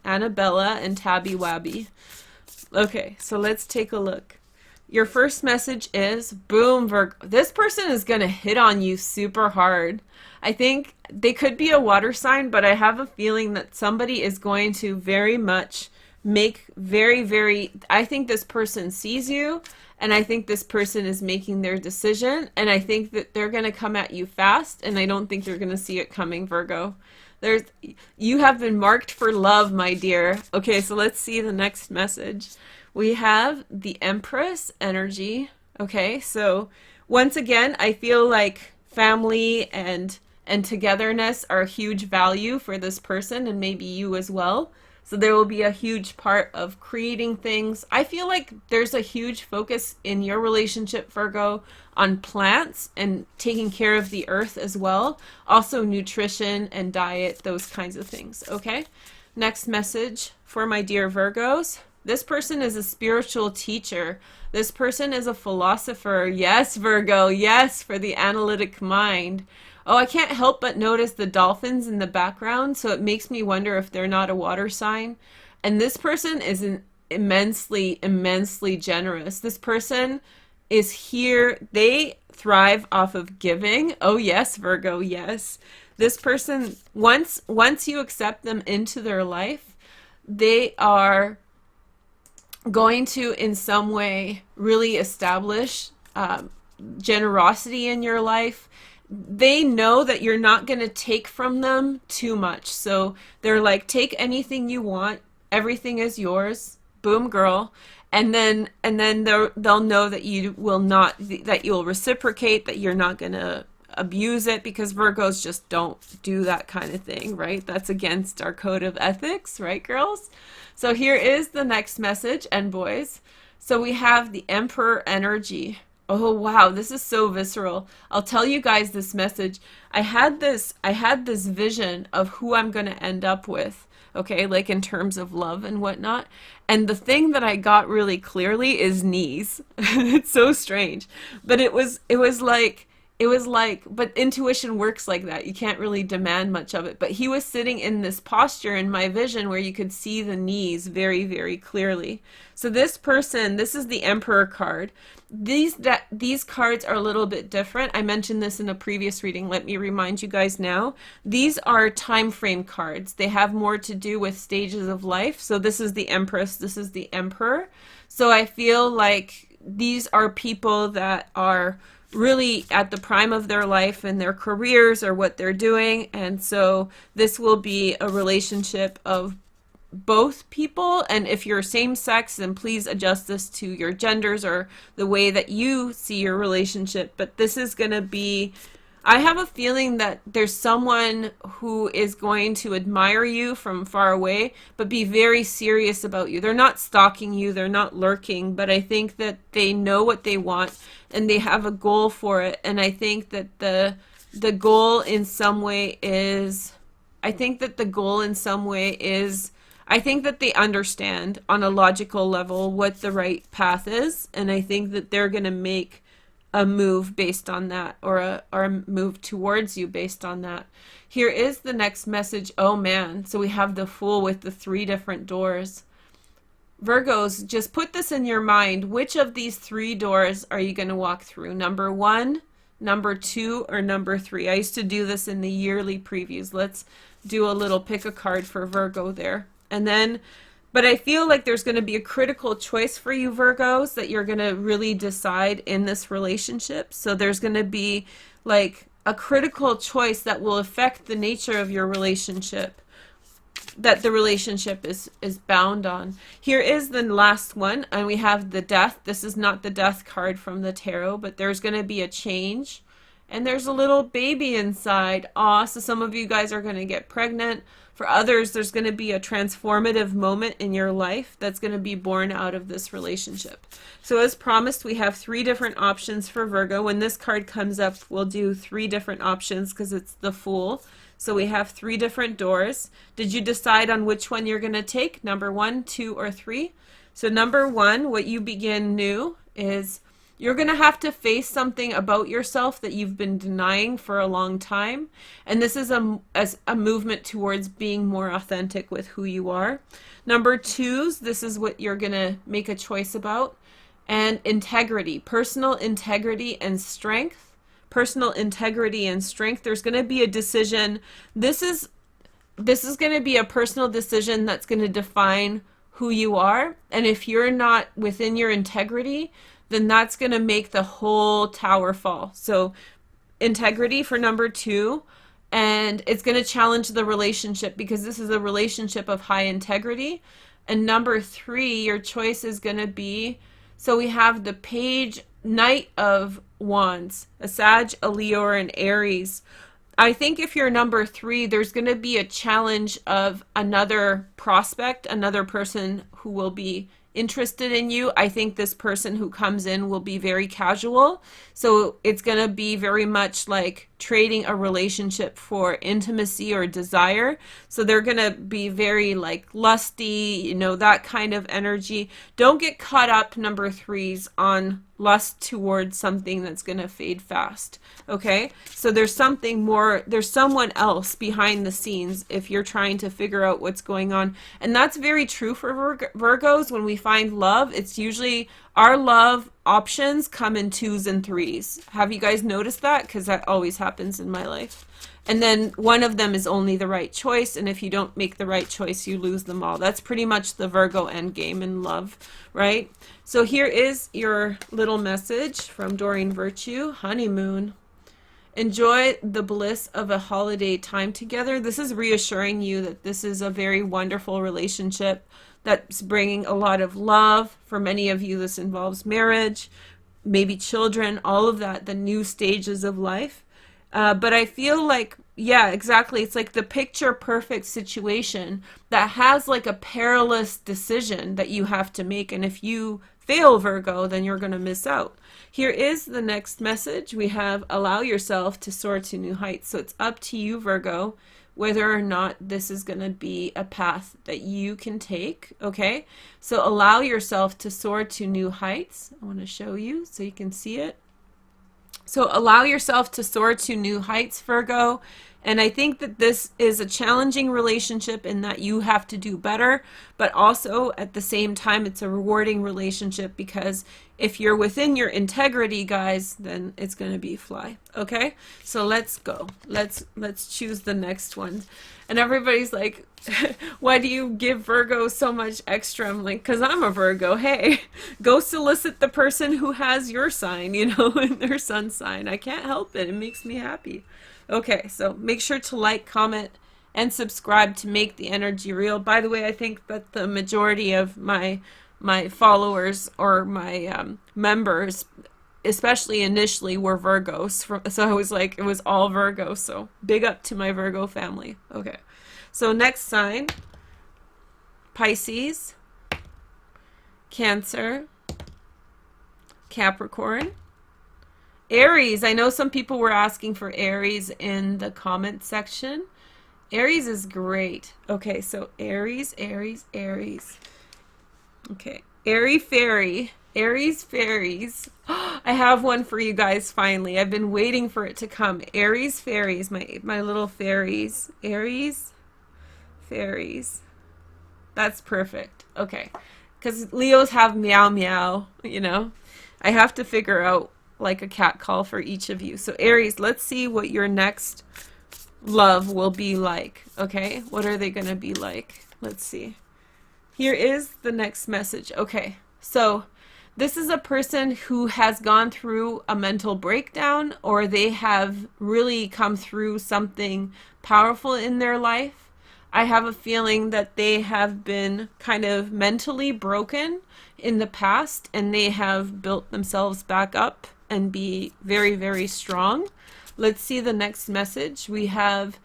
Annabella and Tabby Wabby. Okay, so let's take a look. Your first message is, boom, Virgo. This person is going to hit on you super hard. I think they could be a water sign, but I have a feeling that somebody is going to very much make I think this person sees you, and I think this person is making their decision, and I think that they're going to come at you fast, and I don't think you're going to see it coming, Virgo. You have been marked for love, my dear. Okay, so let's see the next message. We have the Empress energy. Okay, so once again, I feel like family and togetherness are a huge value for this person, and maybe you as well. So there will be a huge part of creating things. I feel like there's a huge focus in your relationship, Virgo, on plants and taking care of the earth as well. Also nutrition and diet, those kinds of things, okay? Next message for my dear Virgos. This person is a spiritual teacher. This person is a philosopher. Yes, Virgo, yes, for the analytic mind. Oh, I can't help but notice the dolphins in the background, so it makes me wonder if they're not a water sign. And this person is immensely generous. This person is here. They thrive off of giving. Oh, yes, Virgo, yes. This person, once you accept them into their life, they are going to, in some way, really establish generosity in your life. They know that you're not going to take from them too much. So they're like, take anything you want. Everything is yours. Boom, girl. And then they'll know that you will not, that you'll reciprocate, that you're not going to abuse it, because Virgos just don't do that kind of thing, right? That's against our code of ethics, right, girls? So here is the next message, and boys. So we have the Emperor energy. Oh wow, this is so visceral. I'll tell you guys this message. I had this vision of who I'm going to end up with, okay, like in terms of love and whatnot. And the thing that I got really clearly is knees. It's so strange. But it was like, but intuition works like that. You can't really demand much of it. But he was sitting in this posture in my vision where you could see the knees very, very clearly. So this person, this is the Emperor card. These cards are a little bit different. I mentioned this in a previous reading. Let me remind you guys now. These are time frame cards. They have more to do with stages of life. So this is the Empress, this is the Emperor. So I feel like these are people that are really at the prime of their life and their careers or what they're doing. And so this will be a relationship of both people. And if you're same sex, then please adjust this to your genders or the way that you see your relationship. But this is going to be, I have a feeling that there's someone who is going to admire you from far away, but be very serious about you. They're not stalking you, they're not lurking, but I think that they know what they want and they have a goal for it. And I think that the goal in some way is, I think that the goal in some way is, I think that they understand on a logical level what the right path is, and I think that they're going to make a move based on that, or a move towards you based on that. Here is the next message. Oh man, so we have the Fool with the 3 different doors. Virgos, just put this in your mind. Which of these 3 doors are you going to walk through? Number 1, number 2, or number 3? I used to do this in the yearly previews. Let's do a little pick a card for Virgo there. And then, but I feel like there's going to be a critical choice for you, Virgos, that you're going to really decide in this relationship. So there's going to be like a critical choice that will affect the nature of your relationship, that the relationship is bound on. Here is the last one, and we have the Death. This is not the Death card from the tarot, but there's going to be a change. And there's a little baby inside. Aw, so some of you guys are going to get pregnant. For others, there's going to be a transformative moment in your life that's going to be born out of this relationship. So as promised, we have 3 different options for Virgo. When this card comes up, we'll do 3 different options because it's the Fool. So we have 3 different doors. Did you decide on which one you're going to take? Number 1, 2, or 3? So number 1, what you begin new is you're going to have to face something about yourself that you've been denying for a long time. And this is a movement towards being more authentic with who you are. Number 2, this is what you're going to make a choice about. And integrity, personal integrity and strength. Personal integrity and strength. There's going to be a decision. This is going to be a personal decision that's going to define who you are. And if you're not within your integrity, then that's going to make the whole tower fall. So integrity for number 2, and it's going to challenge the relationship because this is a relationship of high integrity. And number 3, your choice is going to be, so we have the Page, Knight of Wands, a Sag, a Leo, or an Aries. I think if you're number 3, there's going to be a challenge of another prospect, another person who will be interested in you. I think this person who comes in will be very casual. So it's going to be very much like trading a relationship for intimacy or desire. So they're going to be very like lusty, you know, that kind of energy. Don't get caught up, number 3s, on lust towards something that's going to fade fast. Okay? So there's something more, there's someone else behind the scenes if you're trying to figure out what's going on. And that's very true for Virgos. When we find love, it's usually our love options come in 2s and 3s. Have you guys noticed that? Because that always happens in my life. And then one of them is only the right choice, and if you don't make the right choice, you lose them all. That's pretty much the Virgo endgame in love, right? So here is your little message from Doreen Virtue. Honeymoon. Enjoy the bliss of a holiday time together. This is reassuring you that this is a very wonderful relationship that's bringing a lot of love. For many of you, this involves marriage, maybe children, all of that, the new stages of life. But I feel like, yeah, exactly. It's like the picture perfect situation that has like a perilous decision that you have to make. And if you fail, Virgo, then you're going to miss out. Here is the next message. We have allow yourself to soar to new heights. So it's up to you, Virgo, whether or not this is going to be a path that you can take, okay? So allow yourself to soar to new heights. I want to show you so you can see it. So allow yourself to soar to new heights, Virgo. And I think that this is a challenging relationship in that you have to do better, but also at the same time, it's a rewarding relationship because if you're within your integrity, guys, then it's going to be fly. Okay? So let's go. Let's choose the next one. And everybody's like, why do you give Virgo so much extra? I'm like, because I'm a Virgo. Hey, go solicit the person who has your sign, you know, and their sun sign. I can't help it. It makes me happy. Okay, so make sure to like, comment, and subscribe to make the energy real. By the way, I think that the majority of my followers or my members, especially initially, were Virgos. So I was like, it was all Virgo. So big up to my Virgo family. Okay, so next sign, Pisces, Cancer, Capricorn, Aries. I know some people were asking for Aries in the comment section. Aries is great. Okay, so Aries. Okay, Airy Fairy. Aries Fairies. I have one for you guys finally. I've been waiting for it to come. Aries Fairies, my little fairies. Aries Fairies. That's perfect. Okay, because Leos have meow meow, you know. I have to figure out like a cat call for each of you. So Aries, let's see what your next love will be like. Okay, what are they going to be like? Let's see. Here is the next message. Okay, so this is a person who has gone through a mental breakdown, or they have really come through something powerful in their life. I have a feeling that they have been kind of mentally broken in the past, and they have built themselves back up and be very, very strong. Let's see the next message. We have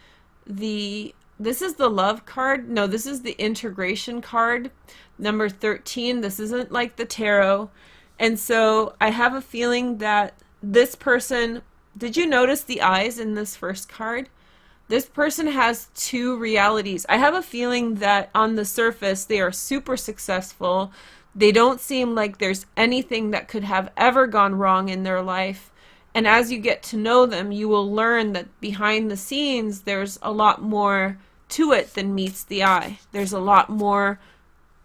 this is the love card. No, this is the integration card, number 13. This isn't like the tarot. And so I have a feeling that this person, did you notice the eyes in this first card? This person has two realities. I have a feeling that on the surface, they are super successful. They don't seem like there's anything that could have ever gone wrong in their life. And as you get to know them, you will learn that behind the scenes, there's a lot more to it than meets the eye. There's a lot more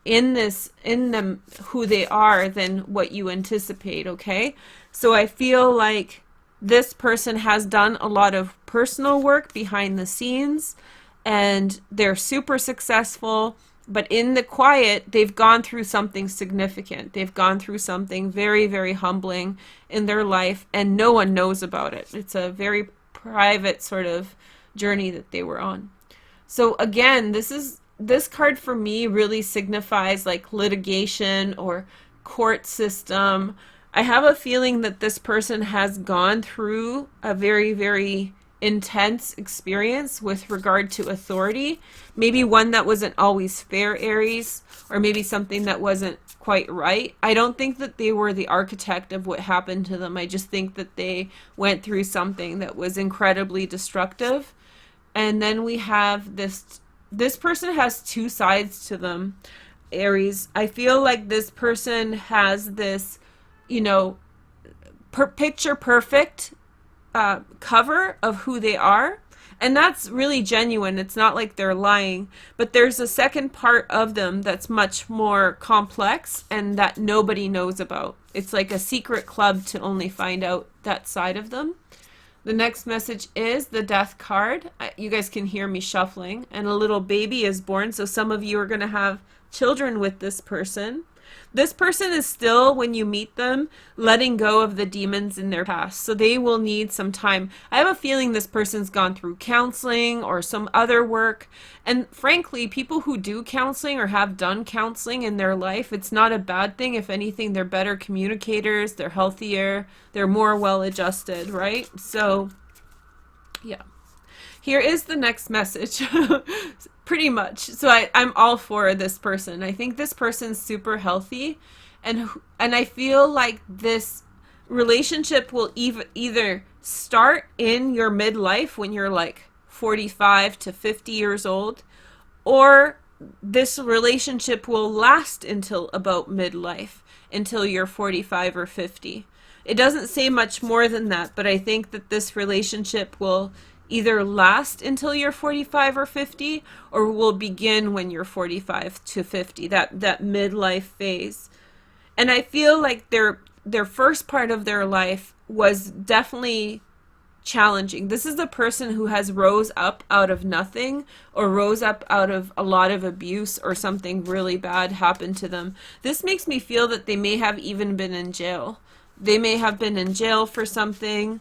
in them, who they are, than what you anticipate, okay? So I feel like this person has done a lot of personal work behind the scenes, and they're super successful. But in the quiet, they've gone through something significant. They've gone through something very, very humbling in their life, and no one knows about it. It's a very private sort of journey that they were on. So again, this card for me really signifies like litigation or court system. I have a feeling that this person has gone through a very, very intense experience with regard to authority, maybe one that wasn't always fair, Aries, or maybe something that wasn't quite right. I don't think that they were the architect of what happened to them. I just think that they went through something that was incredibly destructive. And then we have this person has two sides to them, Aries. I feel like this person has this, you know, picture perfect cover of who they are, and that's really genuine. It's not like they're lying, but there's a second part of them that's much more complex and that nobody knows about. It's like a secret club to only find out that side of them. The next message is the Death card. You guys can hear me shuffling, and a little baby is born, so some of you are going to have children with this person. This person is still, when you meet them, letting go of the demons in their past. So they will need some time. I have a feeling this person's gone through counseling or some other work. And frankly, people who do counseling or have done counseling in their life, it's not a bad thing. If anything, they're better communicators, they're healthier, they're more well-adjusted, right? So, yeah. Here is the next message. Pretty much. So I'm all for this person. I think this person's super healthy, and I feel like this relationship will either start in your midlife when you're like 45 to 50 years old, or this relationship will last until about midlife, until you're 45 or 50. It doesn't say much more than that, but I think that this relationship will either last until you're 45 or 50, or will begin when you're 45 to 50, that midlife phase. And I feel like their first part of their life was definitely challenging. This is a person who has rose up out of nothing, or rose up out of a lot of abuse, or something really bad happened to them. This makes me feel that they may have even been in jail. They may have been in jail for something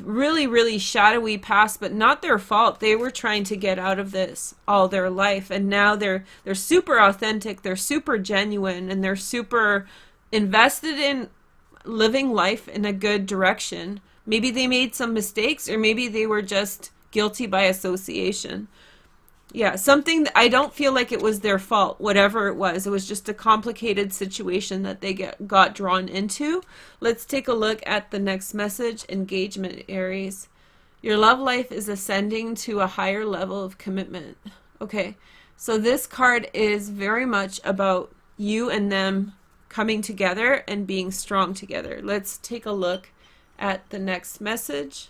really, really shadowy past, but not their fault. They were trying to get out of this all their life, and now they're super authentic, they're super genuine, and they're super invested in living life in a good direction. Maybe they made some mistakes, or maybe they were just guilty by association. Yeah, something that I don't feel like it was their fault, whatever it was. It was just a complicated situation that they got drawn into. Let's take a look at the next message. Engagement, Aries. Your love life is ascending to a higher level of commitment. Okay, so this card is very much about you and them coming together and being strong together. Let's take a look at the next message.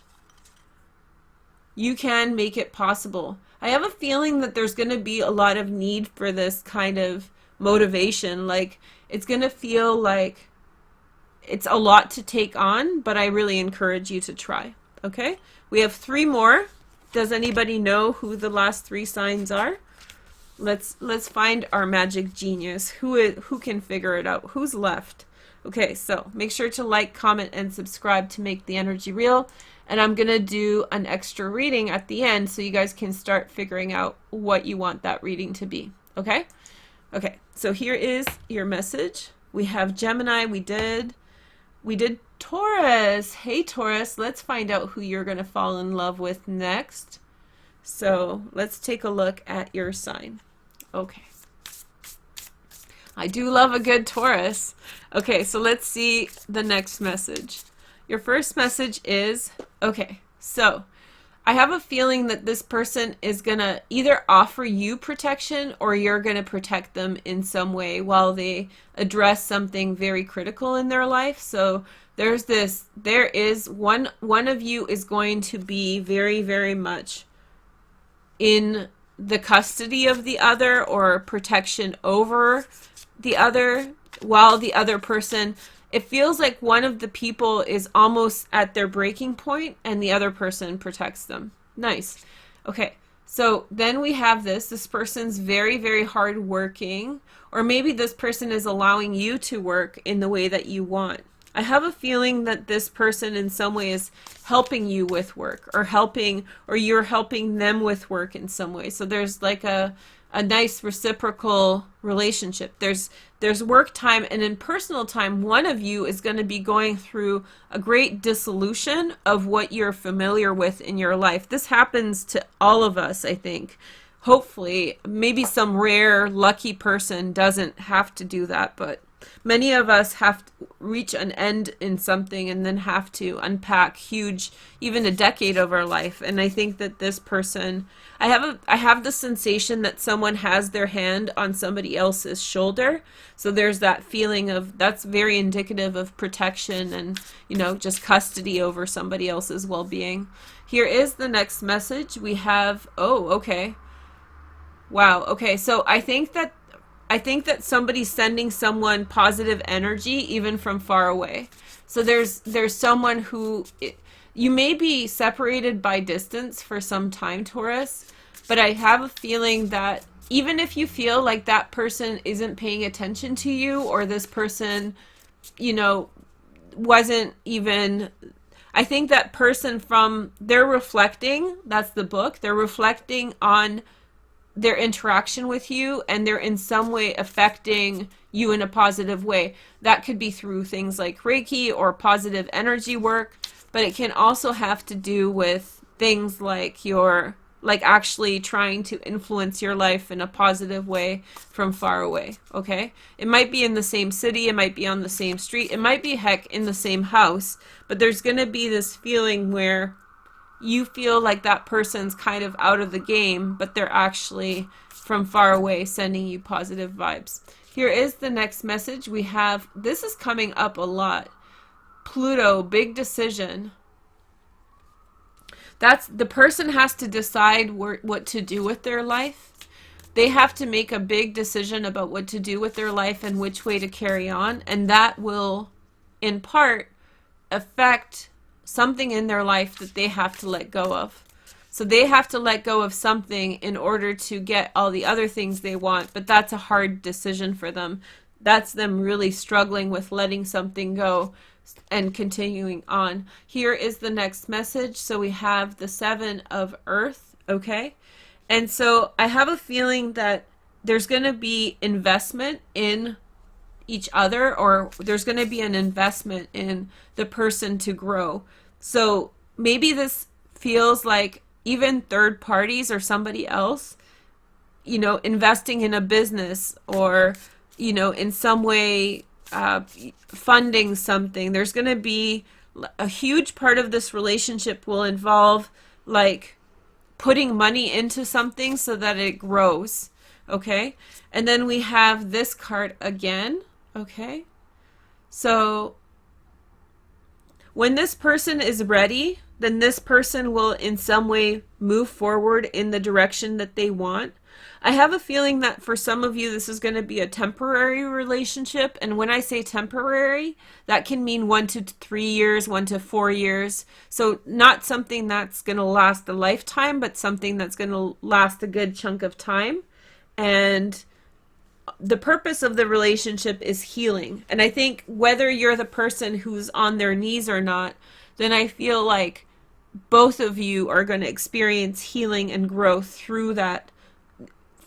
You can make it possible. I have a feeling that there's going to be a lot of need for this kind of motivation. Like, it's going to feel like it's a lot to take on, but I really encourage you to try. Okay? We have 3 more. Does anybody know who the last 3 signs are? Let's find our magic genius. Who can figure it out? Who's left? Okay, so make sure to like, comment, and subscribe to make the energy real. And I'm going to do an extra reading at the end so you guys can start figuring out what you want that reading to be. Okay? Okay, so here is your message. We have Gemini. We did Taurus. Hey, Taurus, let's find out who you're going to fall in love with next. So let's take a look at your sign. Okay. I do love a good Taurus. Okay, so let's see the next message. Your first message is, okay, so I have a feeling that this person is going to either offer you protection, or you're going to protect them in some way while they address something very critical in their life. So there is one of you is going to be very, very much in the custody of the other, or protection over the other, while the other person, it feels like one of the people is almost at their breaking point and the other person protects them. Nice. Okay, so then we have this person's very, very hard working, or maybe this person is allowing you to work in the way that you want. I have a feeling that this person in some way is helping you with work, or you're helping them with work in some way. So there's like a nice reciprocal relationship. There's work time, and in personal time, one of you is going to be going through a great dissolution of what you're familiar with in your life. This happens to all of us, I think. Hopefully, maybe some rare lucky person doesn't have to do that, but many of us have to reach an end in something and then have to unpack even a decade of our life. And I think that this person, I have the sensation that someone has their hand on somebody else's shoulder. So there's that feeling of, that's very indicative of protection and, just custody over somebody else's well-being. Here is the next message. We have, oh, okay. Wow. Okay. So I think that somebody's sending someone positive energy even from far away. So there's someone who, you may be separated by distance for some time, Taurus, but I have a feeling that even if you feel like that person isn't paying attention to you, or this person, wasn't even, I think that person they're reflecting, that's the book, they're reflecting on their interaction with you, and they're in some way affecting you in a positive way. That could be through things like Reiki or positive energy work, but it can also have to do with things like your like actually trying to influence your life in a positive way from far away, okay? It might be in the same city, it might be on the same street, it might be, heck, in the same house, but there's going to be this feeling where you feel like that person's kind of out of the game, but they're actually from far away sending you positive vibes. Here is the next message. We have, this is coming up a lot. Pluto, big decision. That's, the person has to decide what to do with their life. They have to make a big decision about what to do with their life and which way to carry on. And that will, in part, affect something in their life that they have to let go of. So they have to let go of something in order to get all the other things they want. But that's a hard decision for them. That's them really struggling with letting something go and continuing on. Here is the next message. So we have the 7 of Earth, okay? And so I have a feeling that there's going to be investment in each other, or there's going to be an investment in the person to grow. So maybe this feels like even third parties or somebody else, you know, investing in a business or, you know, in some way funding something. There's going to be a huge part of this relationship will involve like putting money into something so that it grows. Okay. And then we have this card again. Okay. So when this person is ready, then this person will in some way move forward in the direction that they want. I have a feeling that for some of you, this is going to be a temporary relationship. And when I say temporary, that can mean 1 to 3 years, 1 to 4 years. So not something that's going to last a lifetime, but something that's going to last a good chunk of time. And the purpose of the relationship is healing. And I think whether you're the person who's on their knees or not, then I feel like both of you are going to experience healing and growth through that.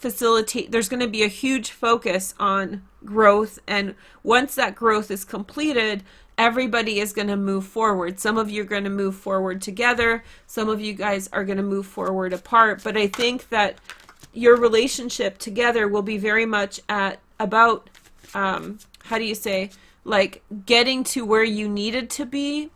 There's going to be a huge focus on growth, and once that growth is completed, everybody is going to move forward. Some of you are going to move forward together, some of you guys are going to move forward apart, but I think that your relationship together will be very much about how do you say, like getting to where you needed to be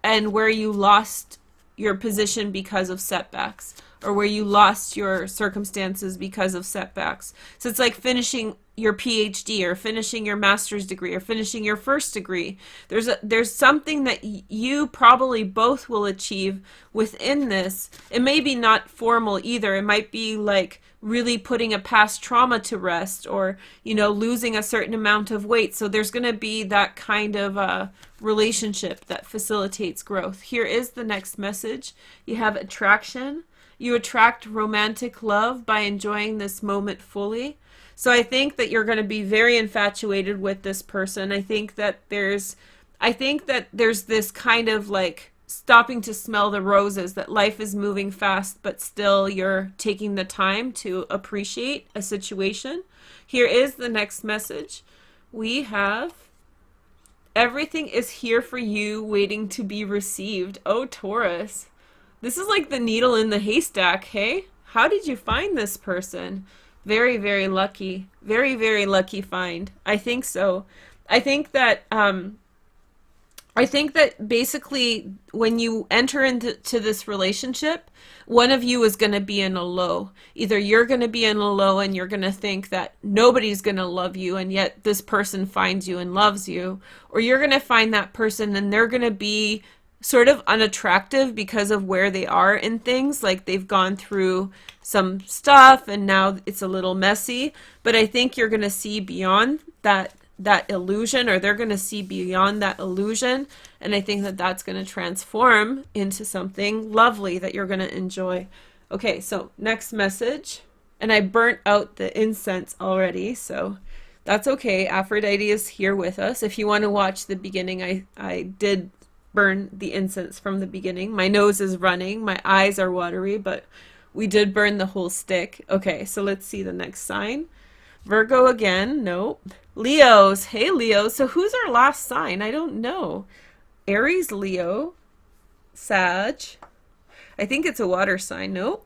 and where you lost your position because of setbacks, or where you lost your circumstances because of setbacks. So it's like finishing your PhD or finishing your master's degree or finishing your first degree. There's something that you probably both will achieve within this. It may be not formal either. It might be like really putting a past trauma to rest, or, you know, losing a certain amount of weight. So there's going to be that kind of relationship that facilitates growth. Here is the next message. You have attraction. You attract romantic love by enjoying this moment fully. So I think that you're going to be very infatuated with this person. I think that there's this kind of like stopping to smell the roses, that life is moving fast, but still you're taking the time to appreciate a situation. Here is the next message. We have everything is here for you, waiting to be received. Oh, Taurus. This is like the needle in the haystack, hey? How did you find this person? Very, very lucky. Very, very lucky find. I think so. I think that basically when you enter into this relationship, one of you is going to be in a low. Either you're going to be in a low and you're going to think that nobody's going to love you, and yet this person finds you and loves you. Or you're going to find that person and they're going to be sort of unattractive because of where they are in things. Like they've gone through some stuff and now it's a little messy. But I think you're going to see beyond that illusion, or they're going to see beyond that illusion. And I think that that's going to transform into something lovely that you're going to enjoy. Okay, so next message. And I burnt out the incense already, so that's okay. Aphrodite is here with us. If you want to watch the beginning, I did burn the incense from the beginning. My nose is running, my eyes are watery, but we did burn the whole stick. Okay, so let's see the next sign. Virgo again. Nope. Leos. Hey, Leo. So who's our last sign? I don't know. Aries, Leo, Sag. I think it's a water sign. Nope.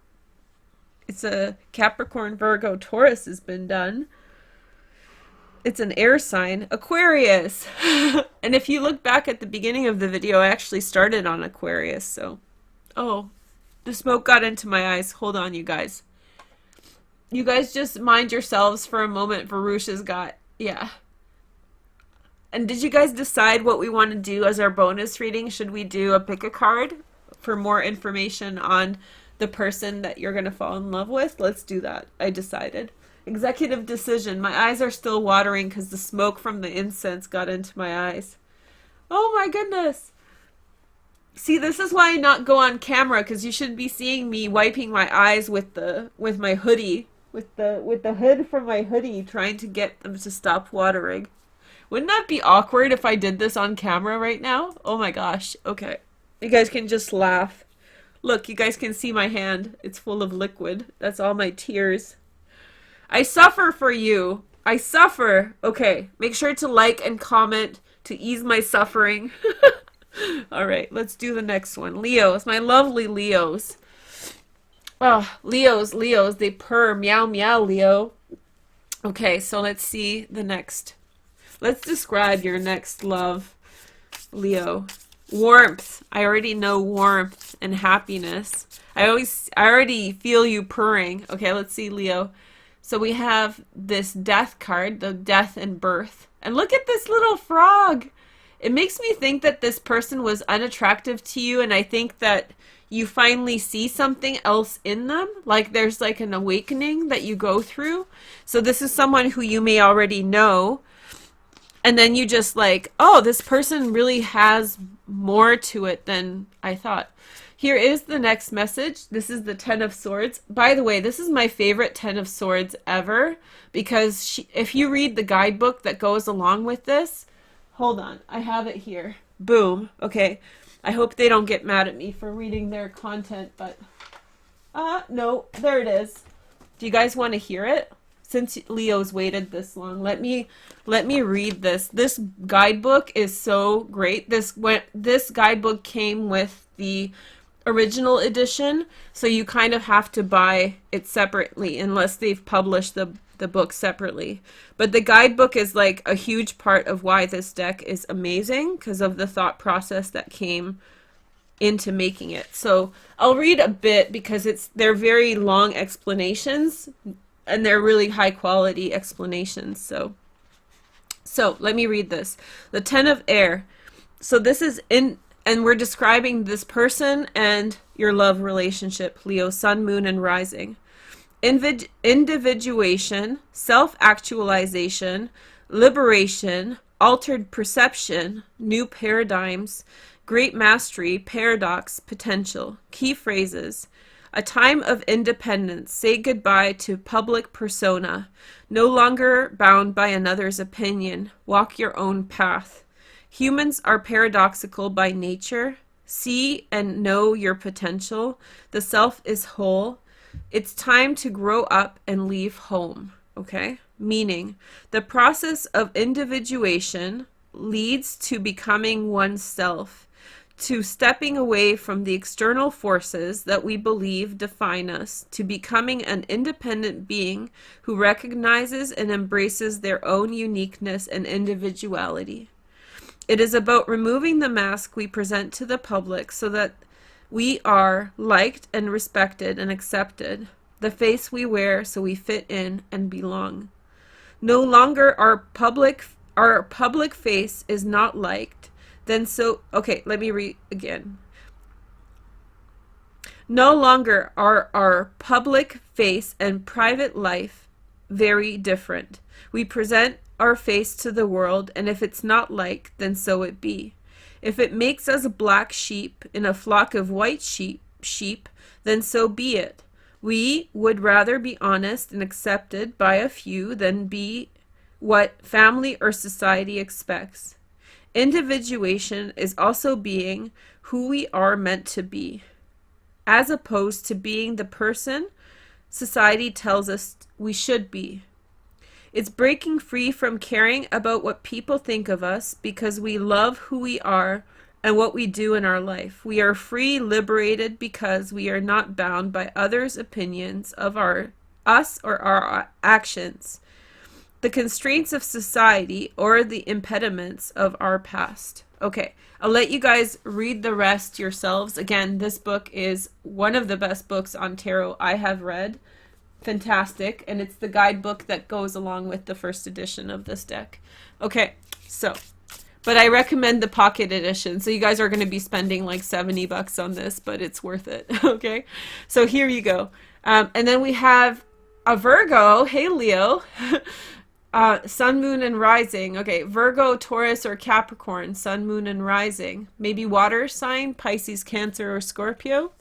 It's a Capricorn, Virgo, Taurus has been done. It's an air sign, Aquarius. And if you look back at the beginning of the video, I actually started on Aquarius. So, oh, the smoke got into my eyes. Hold on, you guys. You guys just mind yourselves for a moment. Veroosh has got, yeah. And did you guys decide what we want to do as our bonus reading? Should we do a pick a card for more information on the person that you're going to fall in love with? Let's do that. I decided. Executive decision. My eyes are still watering because the smoke from the incense got into my eyes. Oh my goodness. See, this is why I not go on camera, because you should be seeing me wiping my eyes with my hoodie, with the hood from my hoodie, trying to get them to stop watering. Wouldn't that be awkward if I did this on camera right now? Oh my gosh. Okay. You guys can just laugh. Look, you guys can see my hand. It's full of liquid. That's all my tears. I suffer for you. I suffer. Okay. Make sure to like and comment to ease my suffering. All right. Let's do the next one. Leos. My lovely Leos. Oh, Leos. They purr. Meow, meow, Leo. Okay. So let's see the next. Let's describe your next love, Leo. Warmth. I already know warmth and happiness. I already feel you purring. Okay, let's see, Leo. So we have this death card, the death and birth. And look at this little frog. It makes me think that this person was unattractive to you, and I think that you finally see something else in them. Like there's like an awakening that you go through. So this is someone who you may already know. And then you just like, oh, this person really has more to it than I thought. Here is the next message. This is the Ten of Swords. By the way, this is my favorite Ten of Swords ever, because if you read the guidebook that goes along with this, hold on, I have it here. Boom. Okay. I hope they don't get mad at me for reading their content, but no, there it is. Do you guys want to hear it? Since Leo's waited this long, let me read this. This guidebook is so great. This guidebook came with the original edition, so you kind of have to buy it separately unless they've published the book separately. But the guidebook is like a huge part of why this deck is amazing, because of the thought process that came into making it. So I'll read a bit because they're very long explanations. And they're really high quality explanations. So let me read this. The Ten of Air. So this is and we're describing this person and your love relationship, Leo, Sun, Moon, and Rising. Individuation, self-actualization, liberation, altered perception, new paradigms, great mastery, paradox, potential. Key phrases. A time of independence. Say goodbye to public persona. No longer bound by another's opinion. Walk your own path. Humans are paradoxical by nature. See and know your potential. The self is whole. It's time to grow up and leave home. Okay? Meaning, the process of individuation leads to becoming oneself, to stepping away from the external forces that we believe define us, to becoming an independent being who recognizes and embraces their own uniqueness and individuality. It is about removing the mask we present to the public so that we are liked and respected and accepted, the face we wear so we fit in and belong. No longer our public face is not liked. Then so, okay, let me read again. No longer are our public face and private life very different. We present our face to the world, and if it's not like, then so it be. If it makes us a black sheep in a flock of white sheep, then so be it. We would rather be honest and accepted by a few than be what family or society expects. Individuation is also being who we are meant to be, as opposed to being the person society tells us we should be. It's breaking free from caring about what people think of us because we love who we are and what we do in our life. We are free, liberated, because we are not bound by others' opinions of us or our actions, the constraints of society, or the impediments of our past. Okay, I'll let you guys read the rest yourselves. Again, this book is one of the best books on tarot I have read. Fantastic. And it's the guidebook that goes along with the first edition of this deck. Okay, so, but I recommend the pocket edition. So you guys are going to be spending like $70 on this, but it's worth it. Okay, so here you go. And then we have a Virgo. Hey, Leo. Sun, moon, and rising. Okay, Virgo, Taurus, or Capricorn, sun, moon, and rising. Maybe water sign, Pisces, Cancer, or Scorpio.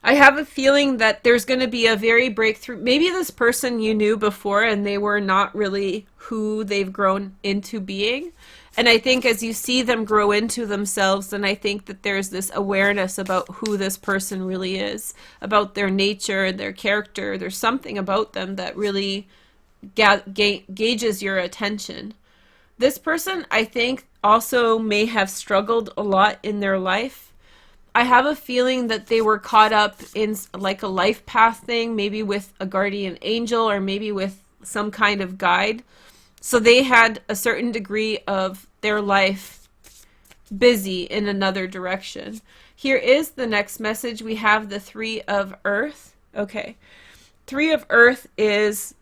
I have a feeling that there's going to be a very breakthrough. Maybe this person you knew before and they were not really who they've grown into being. And I think as you see them grow into themselves, then I think that there's this awareness about who this person really is, about their nature and their character. There's something about them that really gauges your attention. This person, I think, also may have struggled a lot in their life. I have a feeling that they were caught up in like a life path thing, maybe with a guardian angel or maybe with some kind of guide. So they had a certain degree of their life busy in another direction. Here is the next message. We have the Three of Earth. Okay. Three of Earth is,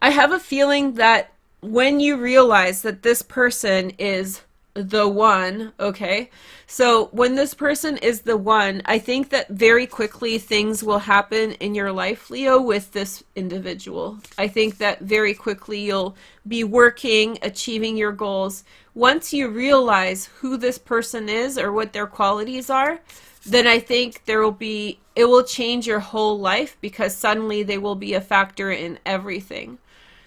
I have a feeling that when you realize that this person is the one, okay, so when this person is the one, I think that very quickly things will happen in your life, Leo, with this individual. I think that very quickly you'll be working, achieving your goals. Once you realize who this person is or what their qualities are, then I think it will change your whole life, because suddenly they will be a factor in everything.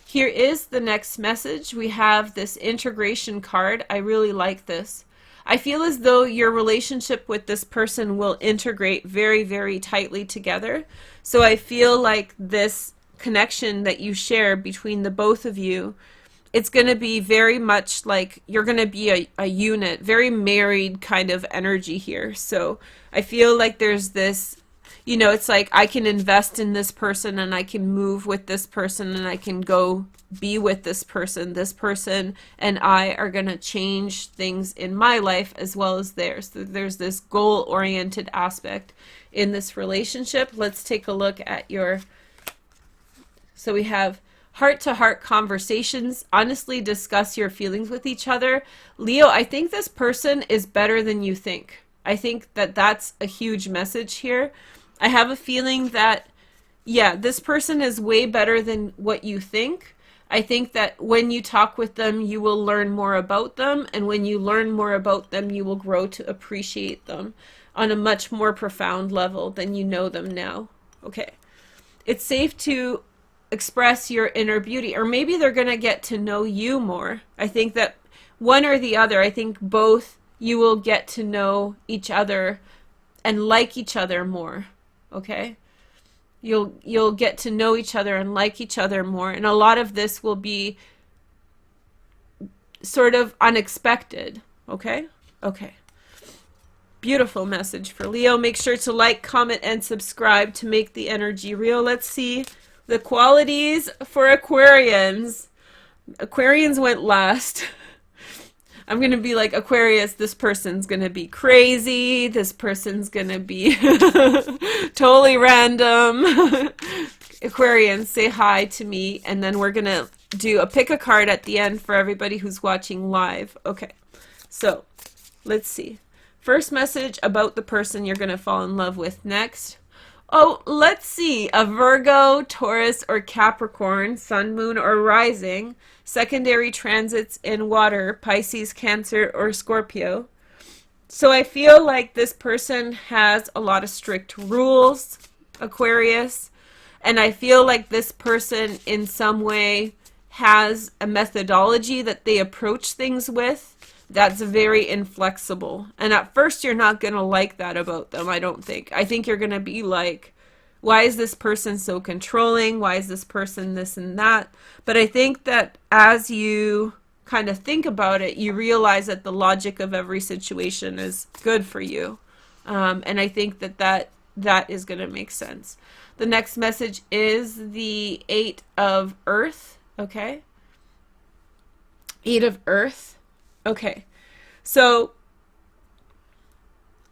Here is the next message. We have this integration card. I really like this. I feel as though your relationship with this person will integrate very, very tightly together. So I feel like this connection that you share between the both of you, it's going to be very much like you're going to be a unit, very married kind of energy here. So I feel like there's this, you know, it's like I can invest in this person and I can move with this person and I can go be with this person. This person and I are going to change things in my life as well as theirs. So there's this goal-oriented aspect in this relationship. Let's take a look at so we have heart-to-heart conversations. Honestly discuss your feelings with each other. Leo, I think this person is better than you think. I think that that's a huge message here. I have a feeling that, yeah, this person is way better than what you think. I think that when you talk with them, you will learn more about them. And when you learn more about them, you will grow to appreciate them on a much more profound level than you know them now. Okay. It's safe to express your inner beauty, or maybe they're going to get to know you more. I think that one or the other, I think both you will get to know each other and like each other more. Okay? You'll get to know each other and like each other more, and a lot of this will be sort of unexpected. Okay? Okay. Beautiful message for Leo. Make sure to like, comment, and subscribe to make the energy real. Let's see the qualities for Aquarians. Aquarians went last. I'm going to be like, Aquarius, this person's going to be crazy. This person's going to be totally random. Aquarians, say hi to me. And then we're going to do a pick a card at the end for everybody who's watching live. Okay, so let's see. First message about the person you're going to fall in love with next. Oh, let's see. A Virgo, Taurus, or Capricorn, sun, moon, or rising. Secondary transits in water, Pisces, Cancer, or Scorpio. So I feel like this person has a lot of strict rules, Aquarius. And I feel like this person in some way has a methodology that they approach things with that's very inflexible. And at first you're not going to like that about them, I don't think. I think you're going to be like, why is this person so controlling? Why is this person this and that? But I think that as you kind of think about it, you realize that the logic of every situation is good for you. And I think that is going to make sense. The next message is the 8 of Earth. Okay. 8 of Earth. Okay. So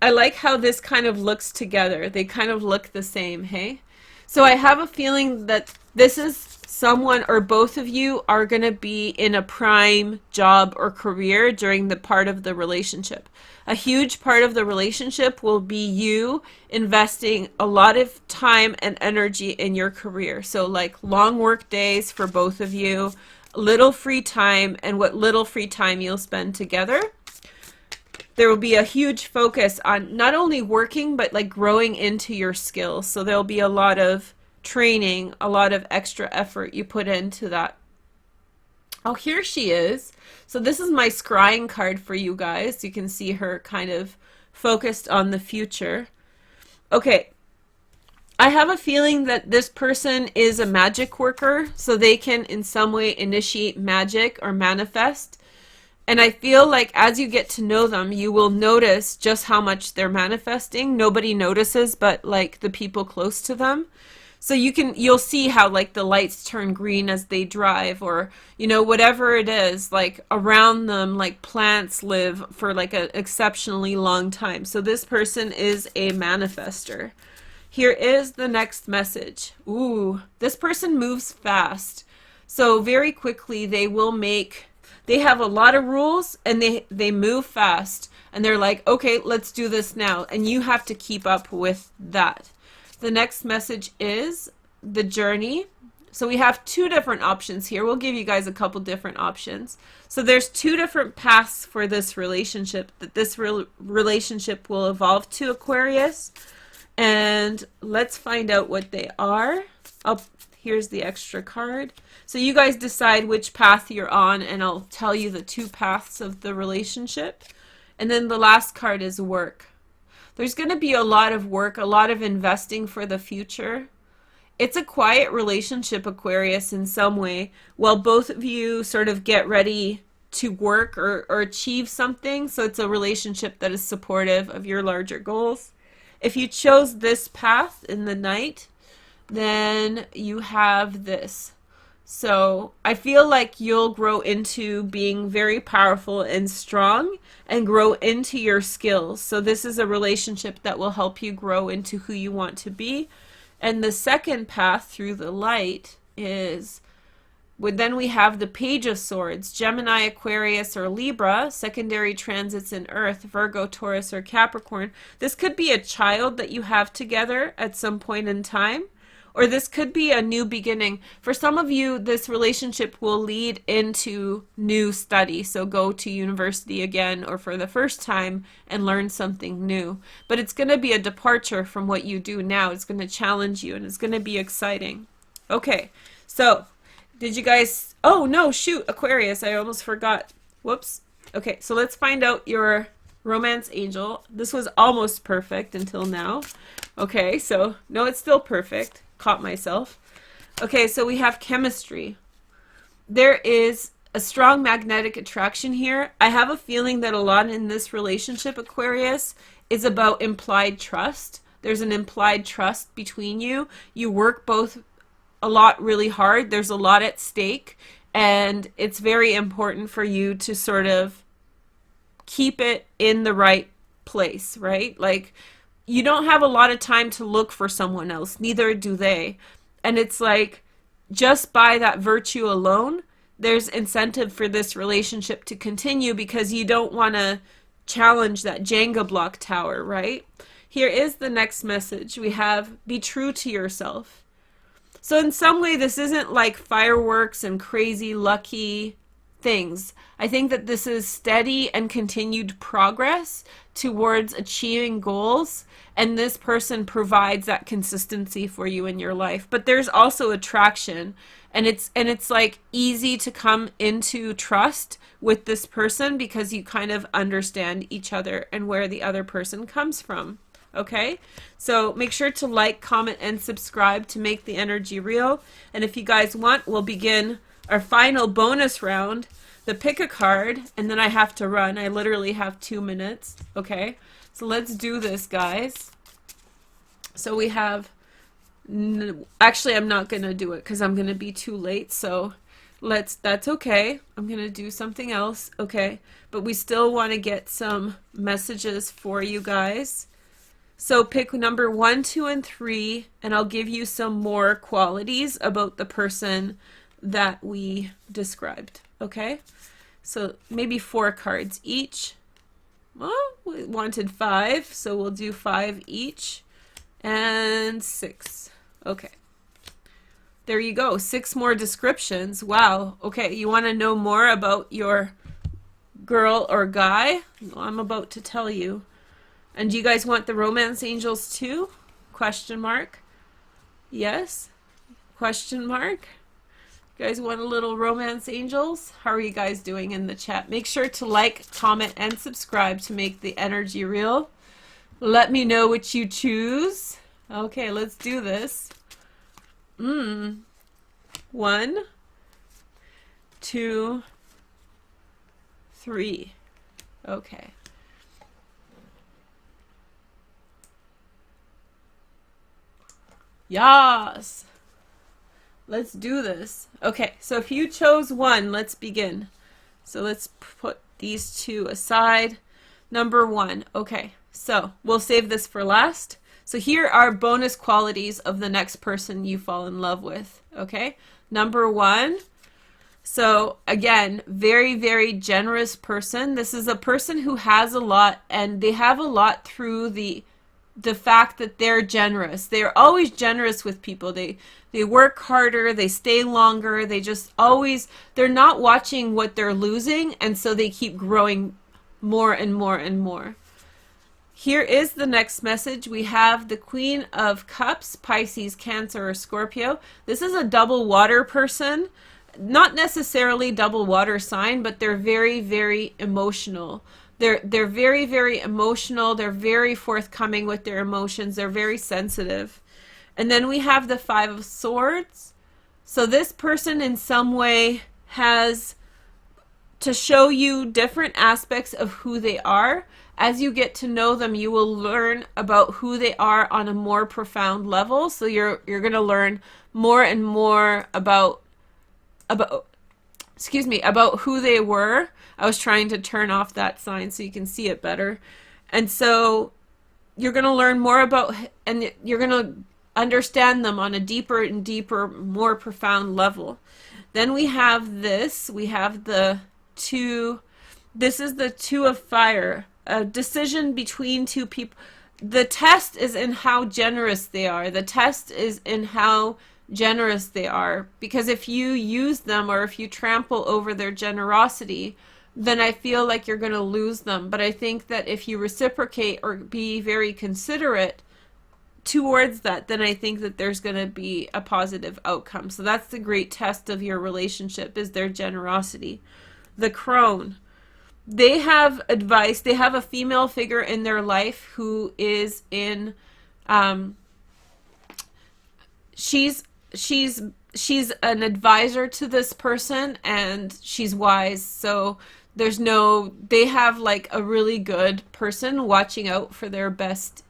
I like how this kind of looks together. They kind of look the same, hey? So I have a feeling that this is someone or both of you are going to be in a prime job or career during the part of the relationship. A huge part of the relationship will be you investing a lot of time and energy in your career. So like long work days for both of you, little free time, and what little free time you'll spend together. There will be a huge focus on not only working, but like growing into your skills. So there'll be a lot of training, a lot of extra effort you put into that. Oh, here she is. So this is my scrying card for you guys. You can see her kind of focused on the future. Okay. I have a feeling that this person is a magic worker, so they can in some way initiate magic or manifest. And I feel like as you get to know them, you will notice just how much they're manifesting. Nobody notices but like the people close to them. So you'll see how like the lights turn green as they drive, or, you know, whatever it is, like around them, like plants live for like an exceptionally long time. So this person is a manifester. Here is the next message. Ooh, this person moves fast. So very quickly they have a lot of rules, and they move fast, and they're like, okay, let's do this now. And you have to keep up with that. The next message is the journey. So we have 2 different options here. We'll give you guys a couple different options. So there's 2 different paths for this relationship that this relationship will evolve to, Aquarius. And let's find out what they are. Here's the extra card. So you guys decide which path you're on, and I'll tell you the 2 paths of the relationship. And then the last card is work. There's going to be a lot of work, a lot of investing for the future. It's a quiet relationship, Aquarius, in some way, while both of you sort of get ready to work or achieve something. So it's a relationship that is supportive of your larger goals. If you chose this path in the night, then you have this. So I feel like you'll grow into being very powerful and strong and grow into your skills. So this is a relationship that will help you grow into who you want to be. And the second path through the light is, then we have the Page of Swords, Gemini, Aquarius, or Libra, secondary transits in Earth, Virgo, Taurus, or Capricorn. This could be a child that you have together at some point in time. Or this could be a new beginning. For some of you, this relationship will lead into new study. So go to university again, or for the first time, and learn something new. But it's going to be a departure from what you do now. It's going to challenge you, and it's going to be exciting. Okay, so did you guys... Oh, no, shoot, Aquarius, I almost forgot. Whoops. Okay, so let's find out your romance angel. This was almost perfect until now. Okay, so no, it's still perfect. Caught myself. Okay, so we have chemistry. There is a strong magnetic attraction here. I have a feeling that a lot in this relationship, Aquarius, is about implied trust. There's an implied trust between you. You work both a lot really hard. There's a lot at stake, and it's very important for you to sort of keep it in the right place, right? Like, you don't have a lot of time to look for someone else. Neither do they. And it's like, just by that virtue alone, there's incentive for this relationship to continue, because you don't want to challenge that Jenga block tower, right? Here is the next message. We have, be true to yourself. So in some way, this isn't like fireworks and crazy lucky things. I think that this is steady and continued progress towards achieving goals, and this person provides that consistency for you in your life. But there's also attraction, and it's like easy to come into trust with this person because you kind of understand each other and where the other person comes from. Okay, so make sure to like, comment, and subscribe to make the energy real. And if you guys want, we'll begin our final bonus round. the pick a card, and then I have to run. I literally have 2 minutes. Okay, so let's do this, guys. So we have, actually I'm not gonna do it because I'm gonna be too late, so that's okay. I'm gonna do something else. Okay, but we still want to get some messages for you guys. So pick number 1, 2, and 3, and I'll give you some more qualities about the person that we described. Okay, so maybe 4 cards each. Well, we wanted 5, so we'll do 5 each, and 6. Okay, there you go. 6 more descriptions. Wow. Okay, you want to know more about your girl or guy? Well, I'm about to tell you. And do you guys want the romance angels too? Question mark. Yes? Question mark. You guys want a little romance angels? How are you guys doing in the chat? Make sure to like, comment, and subscribe to make the energy real. Let me know what you choose. Okay, let's do this. 1, 2, 3. Okay. Yes. Let's do this. Okay, so if you chose 1, let's begin. So let's put these 2 aside. Number 1. Okay, so we'll save this for last. So here are bonus qualities of the next person you fall in love with. Okay, number 1. So again, very, very generous person. This is a person who has a lot, and they have a lot through the fact that they're generous. They're always generous with people. They work harder, they stay longer, they're not watching what they're losing, and so they keep growing more and more and more. Here is the next message. We have the Queen of Cups, Pisces, Cancer, or Scorpio. This is a double water person. Not necessarily double water sign, but they're very, very emotional. They're very, very emotional. They're very forthcoming with their emotions. They're very sensitive. And then we have the 5 of Swords. So this person in some way has to show you different aspects of who they are. As you get to know them, you will learn about who they are on a more profound level. So you're going to learn more and more about who they were. I was trying to turn off that sign so you can see it better. And so you're going to learn more about, and you're going to understand them on a deeper and deeper, more profound level. Then we have this. We have the 2. This is the 2 of Fire. A decision between 2 people. The test is in how generous they are. The test is in how generous they are. Because if you use them or if you trample over their generosity, then I feel like you're going to lose them. But I think that if you reciprocate or be very considerate towards that, then I think that there's going to be a positive outcome. So that's the great test of your relationship, is their generosity. The Crone. They have advice. They have a female figure in their life who is in, she's an advisor to this person, and she's wise. So they have like a really good person watching out for their best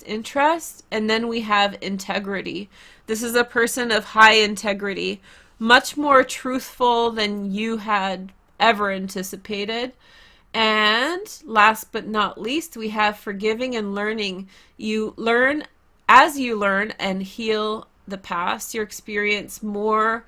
interest. And then we have Integrity. This is a person of high integrity, much more truthful than you had ever anticipated. And last but not least, we have Forgiving and Learning. You learn as you learn and heal the past. You experience more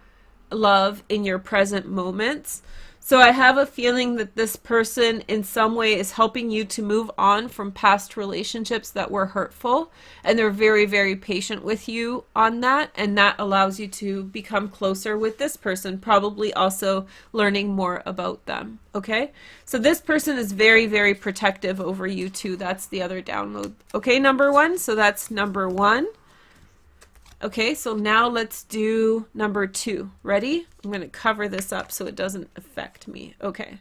love in your present moments. So I have a feeling that this person in some way is helping you to move on from past relationships that were hurtful, and they're very, very patient with you on that, and that allows you to become closer with this person, probably also learning more about them. Okay, so this person is very, very protective over you too. That's the other download. Okay, number 1. So that's number 1. Okay, so now let's do number 2. Ready? I'm going to cover this up so it doesn't affect me. Okay,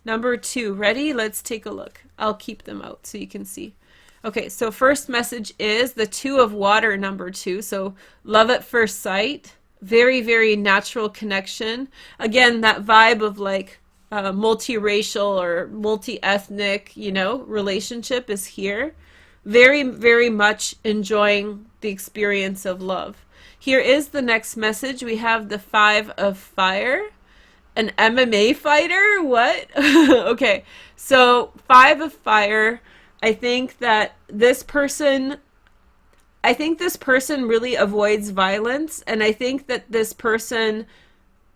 number 2. Ready? Let's take a look. I'll keep them out so you can see. Okay, so first message is the 2 of Water, number 2. So love at first sight. very, very natural connection. Again, that vibe of like multiracial or multi-ethnic, you know, relationship is here. Very, very much enjoying the experience of love. Here is the next message. We have the Five of Fire. An MMA fighter? What? Okay. So, Five of Fire. I think this person really avoids violence, and I think that this person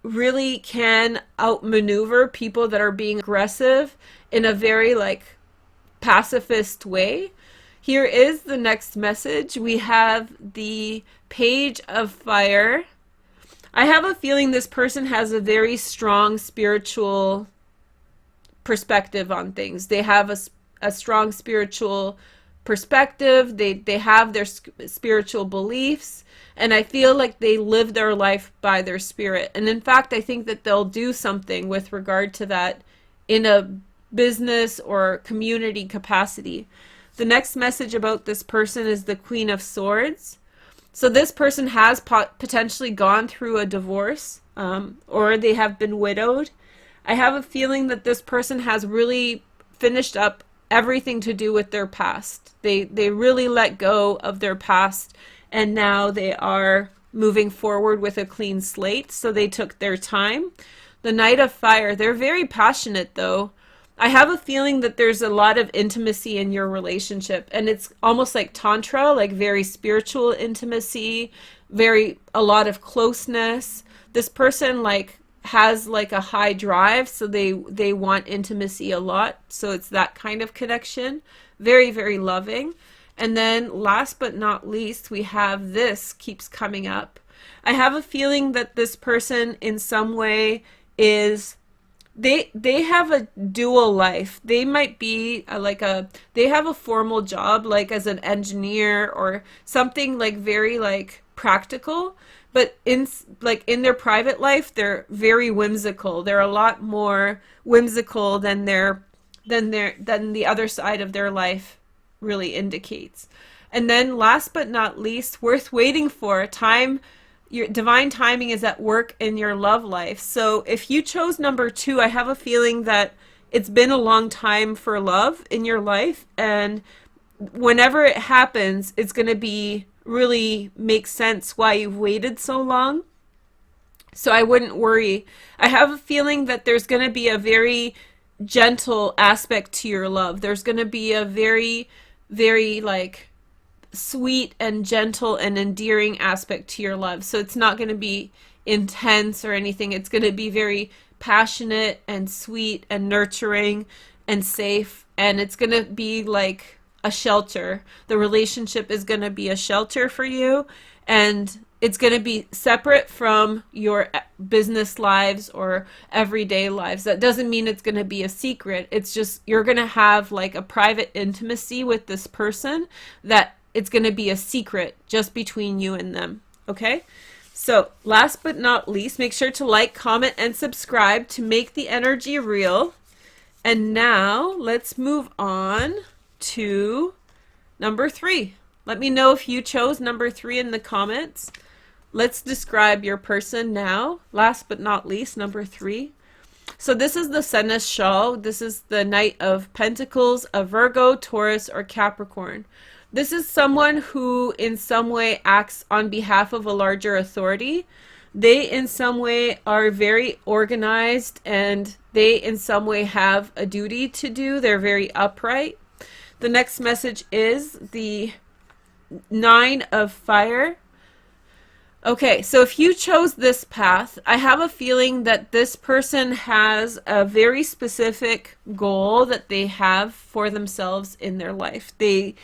really can outmaneuver people that are being aggressive in a very like pacifist way. Here is the next message. We have the Page of Fire. I have a feeling this person has a very strong spiritual perspective on things. They have a strong spiritual perspective. They have their spiritual beliefs, and I feel like they live their life by their spirit. And in fact, I think that they'll do something with regard to that in a business or community capacity. The next message about this person is the Queen of Swords. So this person has potentially gone through a divorce, or they have been widowed. I have a feeling that this person has really finished up everything to do with their past. They really let go of their past, and now they are moving forward with a clean slate. So they took their time. The Knight of Fire, they're very passionate though. I have a feeling that there's a lot of intimacy in your relationship, and it's almost like tantra, like very spiritual intimacy, a lot of closeness. This person like has like a high drive, so they want intimacy a lot. So it's that kind of connection. Very, very loving. And then last but not least, we have this keeps coming up. I have a feeling that this person in some way is they have a dual life. They might be they have a formal job like as an engineer or something like very like practical, but in their private life they're very whimsical. They're a lot more whimsical than the other side of their life really indicates. And then last but not least, worth waiting for, time. Your divine timing is at work in your love life. So if you chose number 2, I have a feeling that it's been a long time for love in your life, and whenever it happens, it's going to be really make sense why you've waited so long. So I wouldn't worry. I have a feeling that there's going to be a very gentle aspect to your love. There's going to be a very, very like sweet and gentle and endearing aspect to your love. So it's not going to be intense or anything. It's going to be very passionate and sweet and nurturing and safe, and it's going to be like a shelter. The relationship is going to be a shelter for you, and it's going to be separate from your business lives or everyday lives. That doesn't mean it's going to be a secret. It's just you're going to have like a private intimacy with this person that it's going to be a secret just between you and them. Okay? So last but not least, make sure to like, comment, and subscribe to make the energy real. And now let's move on to number 3. Let me know if you chose number 3 in the comments. Let's describe your person now. Last but not least, number 3. So this is the Seneschal. This is the Knight of Pentacles, a Virgo, Taurus, or Capricorn. This is someone who in some way acts on behalf of a larger authority. They in some way are very organized, and they in some way have a duty to do. They're very upright. The next message is the Nine of Fire. Okay, so if you chose this path, I have a feeling that this person has a very specific goal that they have for themselves in their life. They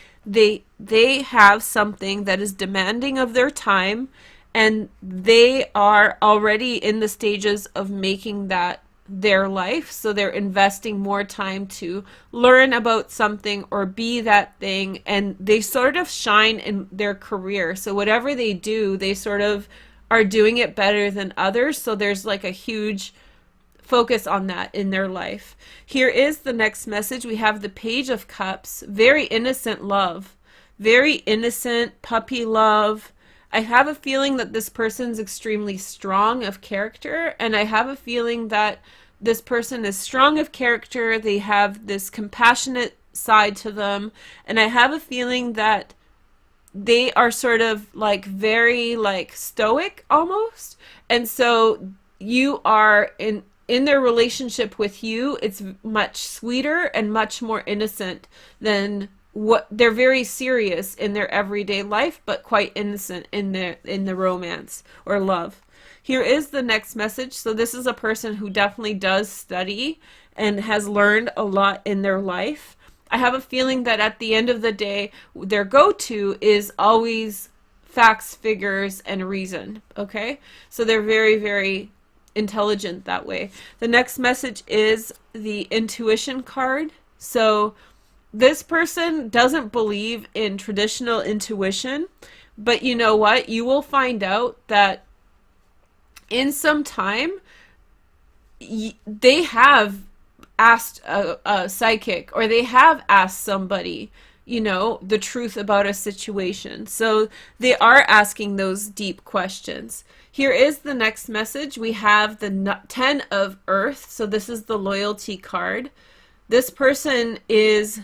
have something that is demanding of their time, and they are already in the stages of making that their life. So they're investing more time to learn about something or be that thing, and they sort of shine in their career. So whatever they do, they sort of are doing it better than others. So there's like a huge focus on that in their life. Here is the next message. We have the Page of Cups. Very innocent love. Very innocent puppy love. I have a feeling that this person's extremely strong of character, and I have a feeling that this person is strong of character. They have this compassionate side to them, and I have a feeling that they are sort of like very like stoic almost. And so you are in their relationship with you, it's much sweeter and much more innocent than what they're very serious in their everyday life, but quite innocent in the romance or love. Here is the next message. So this is a person who definitely does study and has learned a lot in their life. I have a feeling that at the end of the day, their go-to is always facts, figures, and reason. Okay? So they're very, very intelligent that way. The next message is the intuition card. So this person doesn't believe in traditional intuition, but you know what? You will find out that in some time they have asked a psychic, or they have asked somebody, you know, the truth about a situation. So they are asking those deep questions. Here is the next message. We have the 10 of Earth. So this is the loyalty card. This person is,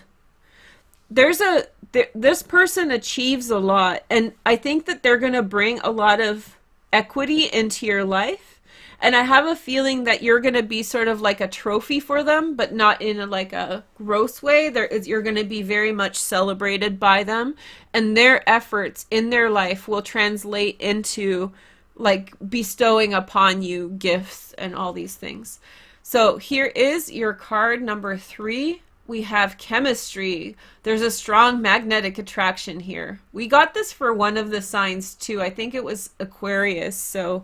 this person achieves a lot, and I think that they're going to bring a lot of equity into your life. And I have a feeling that you're going to be sort of like a trophy for them, but not in a gross way. You're going to be very much celebrated by them, and their efforts in their life will translate into like bestowing upon you gifts and all these things. So here is your card number 3. We have chemistry. There's a strong magnetic attraction here. We got this for one of the signs too. I think it was Aquarius. So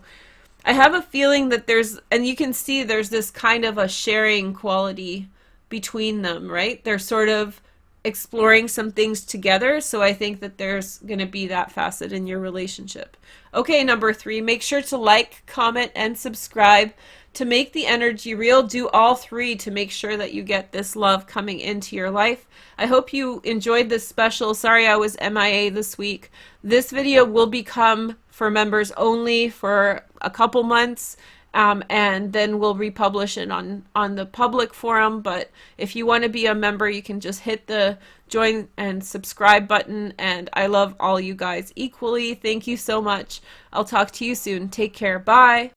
I have a feeling that and you can see there's this kind of a sharing quality between them, right? They're sort of exploring some things together. So I think that there's going to be that facet in your relationship. Okay, number 3, make sure to like, comment, and subscribe to make the energy real. Do all 3 to make sure that you get this love coming into your life. I hope you enjoyed this special. Sorry I was MIA this week. This video will become for members only for a couple months, and then we'll republish it on the public forum. But if you want to be a member, you can just hit the join and subscribe button, and I love all you guys equally. Thank you so much. I'll talk to you soon. Take care. Bye.